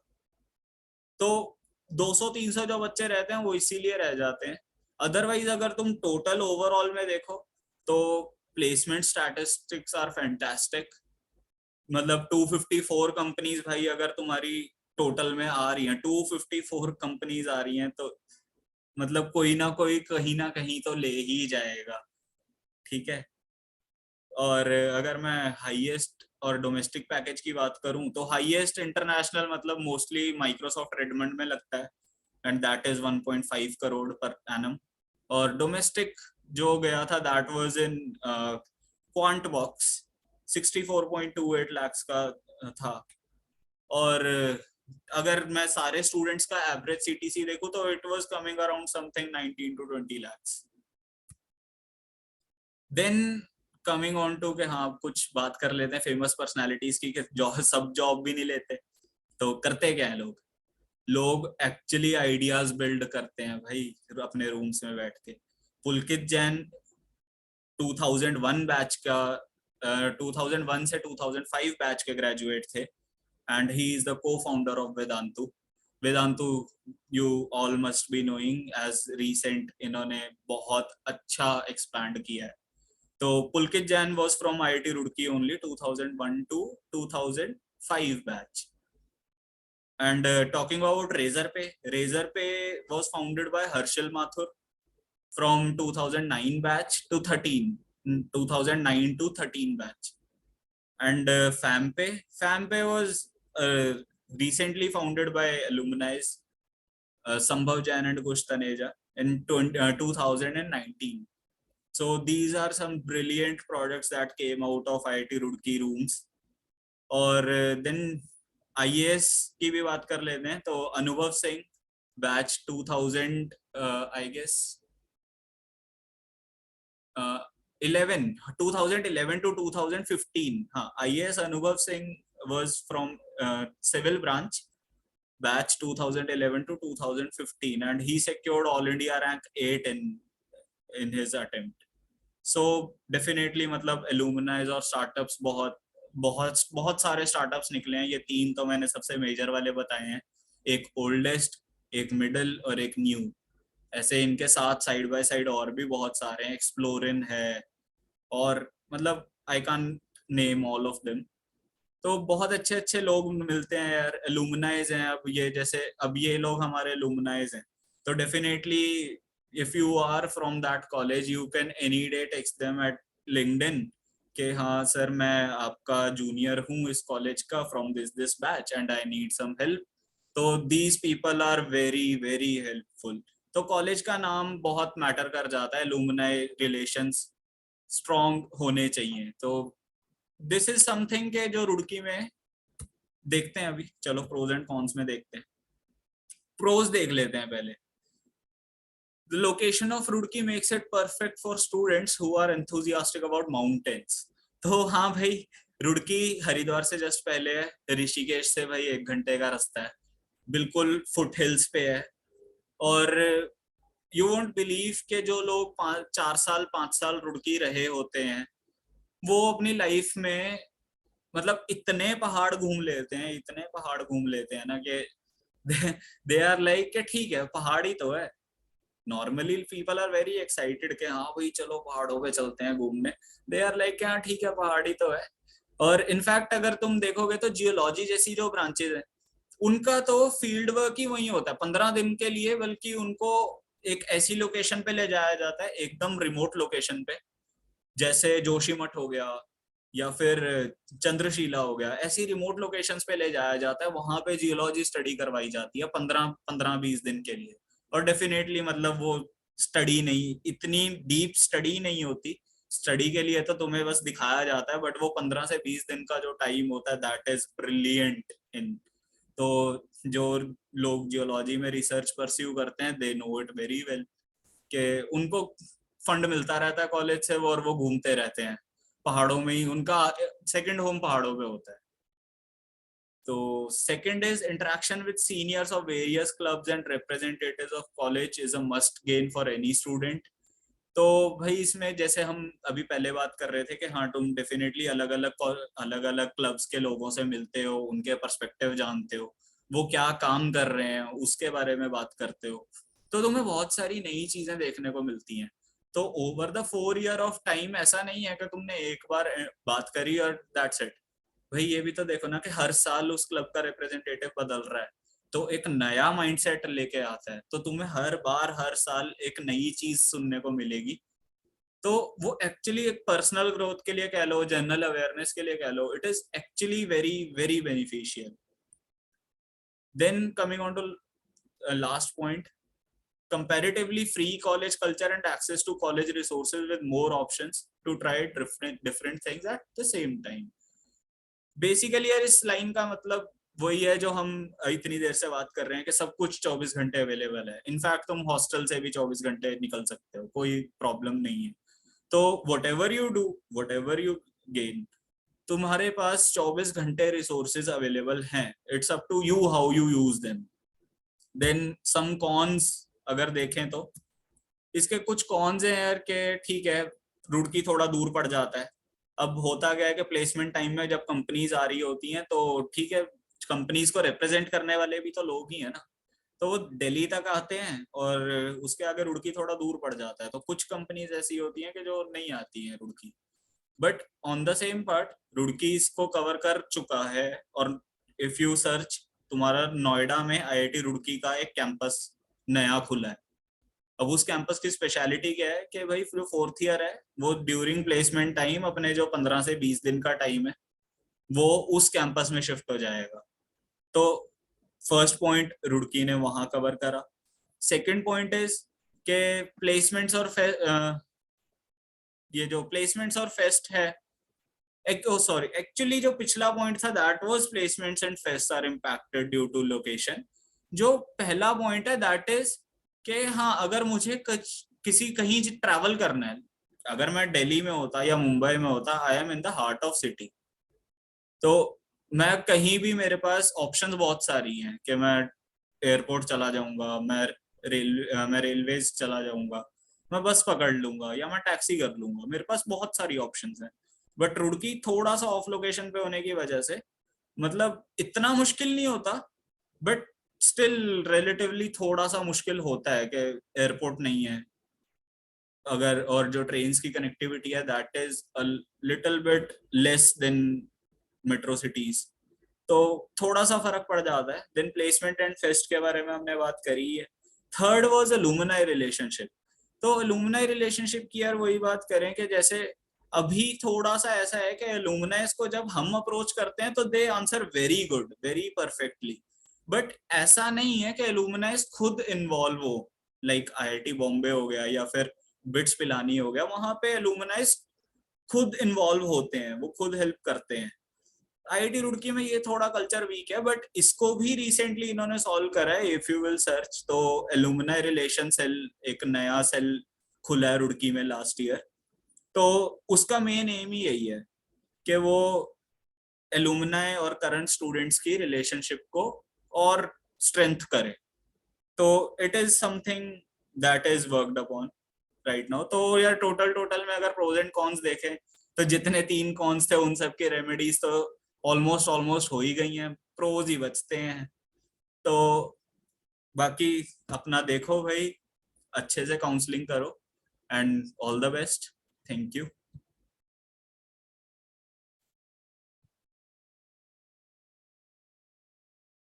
तो 200-300 जो बच्चे रहते हैं वो इसीलिए रह जाते हैं। अदरवाइज अगर तुम टोटल ओवरऑल में देखो तो प्लेसमेंट स्टैटिस्टिक्स आर फैंटास्टिक। मतलब 254 कंपनीज भाई अगर तुम्हारी टोटल में आ रही हैं, 254 कंपनीज आ रही हैं, तो मतलब कोई ना कोई कहीं ना कहीं तो ले ही जाएगा। ठीक है। और अगर मैं हाईएस्ट और डोमेस्टिक पैकेज की बात करूं तो हाईएस्ट इंटरनेशनल मतलब मोस्टली माइक्रोसॉफ्ट रेडमंड में लगता है, and that is 1.5 crore per annum. और डोमेस्टिक जो गया था that was in quant box, 64.28 lakh का था। और अगर मैं सारे स्टूडेंट्स का एवरेज सीटीसी देखूं तो it was coming around something 19 to 20 lakhs। Then coming on to के हाँ कुछ बात कर लेते हैं फेमस पर्सनालिटीज की, कि सब जॉब भी नहीं लेते। तो करते क्या है लोग, लोग एक्चुअली आइडियाज बिल्ड करते हैं भाई अपने रूम्स में बैठ के। पुलकित जैन 2001 बैच का 2001 से 2005 बैच के ग्रेजुएट थे, and he is the co founder of Vedantu. Vedantu you all must be knowing as recent, इन्होंने बहुत अच्छा एक्सपैंड किया है। तो Pulkit Jain was from IIT Roorkee only 2001 to 2005 batch. And talking about Razorpay was founded by Harshal Mathur from 2009 batch to 13, 2009 to 13 batch. And FamPay was recently founded by alumni Sambhav Jain and Kush Taneja in 2019. So these are some brilliant projects that came out of IIT Roorkee rooms. और then IAS की भी बात कर लेते हैं, तो Anubhav Singh batch 2000 I guess 11 2011 to 2015। हाँ, IAS Anubhav Singh was from civil branch batch 2011 to 2015 and he secured all India rank 8 in his attempt. So definitely मतलब alumni और startups बहुत बहुत बहुत सारे स्टार्टअप्स निकले हैं। ये तीन तो मैंने सबसे मेजर वाले बताए हैं, एक ओल्डेस्ट, एक मिडल और एक न्यू। ऐसे इनके साथ साइड बाय साइड और भी बहुत सारे हैं, एक्सप्लोरिन है, और मतलब I can name all of them. तो बहुत अच्छे अच्छे लोग मिलते हैं यार, एलुमनाइज हैं। अब ये जैसे अब ये लोग हमारे एलुमनाइज हैं, तो definitely if you are from that college you can any day text them at LinkedIn कि हाँ सर मैं आपका जूनियर हूँ इस कॉलेज का from this batch and I need some help. तो these people are very very helpful. तो college का नाम बहुत मैटर कर जाता है, एलुमनाई रिलेशंस स्ट्रॉन्ग होने चाहिए। तो दिस इज समथिंग के जो रुड़की में देखते हैं अभी। चलो प्रोज एंड कॉन्स में देखते हैं। प्रोज देख लेते हैं पहले। The location of Roorkee makes it perfect for students who are enthusiastic about mountains. तो हाँ भाई, रुड़की हरिद्वार से जस्ट पहले है, ऋषिकेश से भाई 1 घंटे का रास्ता है, बिल्कुल फुट हिल्स पे है। और यू वोंट बिलीव के जो लोग 4 साल 5 साल रुड़की रहे होते हैं वो अपनी लाइफ में मतलब इतने पहाड़ घूम लेते हैं, इतने पहाड़ घूम लेते हैं ना कि दे आर लाइक कि ठीक है पहाड़ ही तो है। Normally people are very excited कि हाँ भाई चलो पहाड़ों पे चलते हैं घूमने। दे आर लाइक हाँ ठीक है पहाड़ ही तो है। और इनफैक्ट अगर तुम देखोगे तो जियोलॉजी जैसी जो ब्रांचेज है उनका तो फील्ड वर्क ही वही होता है 15 दिन के लिए, बल्कि उनको एक ऐसी लोकेशन पे ले जाया जाता है, एकदम रिमोट लोकेशन पे, जैसे जोशीमठ हो गया या फिर चंद्रशिला हो गया, ऐसी रिमोट लोकेशंस पे ले जाया जाता है। वहां पे जियोलॉजी स्टडी करवाई जाती है 15-20 दिन के लिए। और डेफिनेटली मतलब वो स्टडी नहीं, इतनी डीप स्टडी नहीं होती। स्टडी के लिए तो तुम्हें बस दिखाया जाता है, बट वो 15 से 20 दिन का जो टाइम होता है दैट इज ब्रिलियंट इन। तो जो लोग जियोलॉजी में रिसर्च परस्यू करते हैं they know it very well कि उनको फंड मिलता रहता है कॉलेज से वो, और वो घूमते रहते हैं पहाड़ों में ही, उनका सेकंड होम पहाड़ों पे होता है। तो second is interaction with seniors of various clubs and representatives of college is a must gain for any student. तो भाई इसमें जैसे हम अभी पहले बात कर रहे थे कि हाँ तुम डेफिनेटली अलग अलग क्लब्स के लोगों से मिलते हो, उनके पर्सपेक्टिव जानते हो, वो क्या काम कर रहे हैं उसके बारे में बात करते हो, तो तुम्हें बहुत सारी नई चीजें देखने को मिलती हैं। तो over the 4 year of time ऐसा नहीं है कि तुमने एक बार बात करी और दैट्स इट। भाई ये भी तो देखो ना कि हर साल उस क्लब का रिप्रेजेंटेटिव बदल रहा है, तो एक नया माइंडसेट लेके आता है, तो तुम्हें हर बार हर साल एक नई चीज सुनने को मिलेगी। तो वो एक्चुअली एक पर्सनल ग्रोथ के लिए कह लो, जनरल अवेयरनेस के लिए कह लो, it is actually very very beneficial. Then coming on to last point, comparatively free college culture and access to college resources with more options to try different things at the same time. Basically यार इस line का मतलब वही है जो हम इतनी देर से बात कर रहे हैं कि सब कुछ 24 घंटे अवेलेबल है। इनफैक्ट तुम हॉस्टल से भी 24 घंटे निकल सकते हो, कोई प्रॉब्लम नहीं है। तो वट एवर यू गेन, तुम्हारे पास 24 घंटे रिसोर्सेज अवेलेबल हैं, it's up to you how you use them. Then some cons अगर देखें तो इसके कुछ कॉन्स हैं यार के ठीक है, रुड़की थोड़ा दूर पड़ जाता है। अब होता क्या है कि प्लेसमेंट टाइम में जब कंपनीज आ रही होती हैं तो ठीक है, कंपनीज को रिप्रेजेंट करने वाले भी तो लोग ही है ना, तो वो दिल्ली तक आते हैं और उसके आगे रुड़की थोड़ा दूर पड़ जाता है, तो कुछ कंपनीज ऐसी होती हैं कि जो नहीं आती हैं Roorkee. But on the same part Roorkee इसको कवर कर चुका है। और इफ यू सर्च, तुम्हारा नोएडा में आईआईटी रुड़की का एक कैंपस नया खुला है। अब उस कैंपस की स्पेशलिटी क्या है कि भाई जो फोर्थ ईयर है वो ड्यूरिंग प्लेसमेंट टाइम अपने जो 15 से 20 दिन का टाइम है वो उस कैंपस में शिफ्ट हो जाएगा। तो फर्स्ट पॉइंट रुड़की ने वहां कवर करा। सेकंड पॉइंट इज के प्लेसमेंट्स और ये जो प्लेसमेंट्स और फेस्ट है, सॉरी एक्चुअली जो पिछला पॉइंट था that was placements and fest are impacted due to location. जो पहला पॉइंट है दैट इज कि हाँ, अगर मुझे किसी कहीं ट्रैवल करना है, अगर मैं दिल्ली में होता या मुंबई में होता, I am in the heart of city, तो मैं कहीं भी, मेरे पास ऑप्शंस बहुत सारी हैं कि मैं एयरपोर्ट चला जाऊंगा, मैं रेलवेज चला जाऊंगा, मैं बस पकड़ लूंगा या मैं टैक्सी कर लूंगा, मेरे पास बहुत सारी ऑप्शंस हैं। बट रुड़की थोड़ा सा ऑफ लोकेशन पे होने की वजह से मतलब इतना मुश्किल नहीं होता, बट स्टिल रिलेटिवली थोड़ा सा मुश्किल होता है कि एयरपोर्ट नहीं है अगर, और जो ट्रेन की कनेक्टिविटी है that is a little bit less than metro cities, तो थोड़ा सा फर्क पड़ जाता है। देन प्लेसमेंट एंड फेस्ट के बारे में हमने बात करी है। Third was alumni relationship. तो अलुमनाई रिलेशनशिप की यार वही बात करें कि जैसे अभी थोड़ा सा ऐसा है कि अलुमनाइज को जब हम अप्रोच करते हैं तो they answer very good, very perfectly. But ऐसा नहीं है कि अलुमनाइज खुद इन्वॉल्व हो, लाइक आईआईटी बॉम्बे हो गया या फिर बिट्स पिलानी हो गया, वहां पे अलुमनाइज खुद इन्वॉल्व होते हैं, वो खुद हेल्प करते हैं। आईआईटी रुड़की में ये थोड़ा कल्चर वीक है, बट इसको भी रिसेंटली इन्होंने सॉल्व करा है। इफ यू विल सर्च तो एलुमनाई रिलेशन सेल, एक नया सेल खुला है रुड़की में लास्ट ईयर। तो उसका मेन एम ही यही है कि वो एलुमनाई और करंट स्टूडेंट्स की रिलेशनशिप को और स्ट्रेंथ करे। तो it is something that is worked upon right now. तो यार टोटल टोटल में अगर प्रोज एंड कॉन्स देखें तो जितने 3 कॉन्स थे उन सब के रेमेडीज तो ऑलमोस्ट ऑलमोस्ट हो ही गई हैं, प्रोज ही बचते हैं। तो बाकी अपना देखो भाई, अच्छे से काउंसलिंग करो and all the best. Thank you.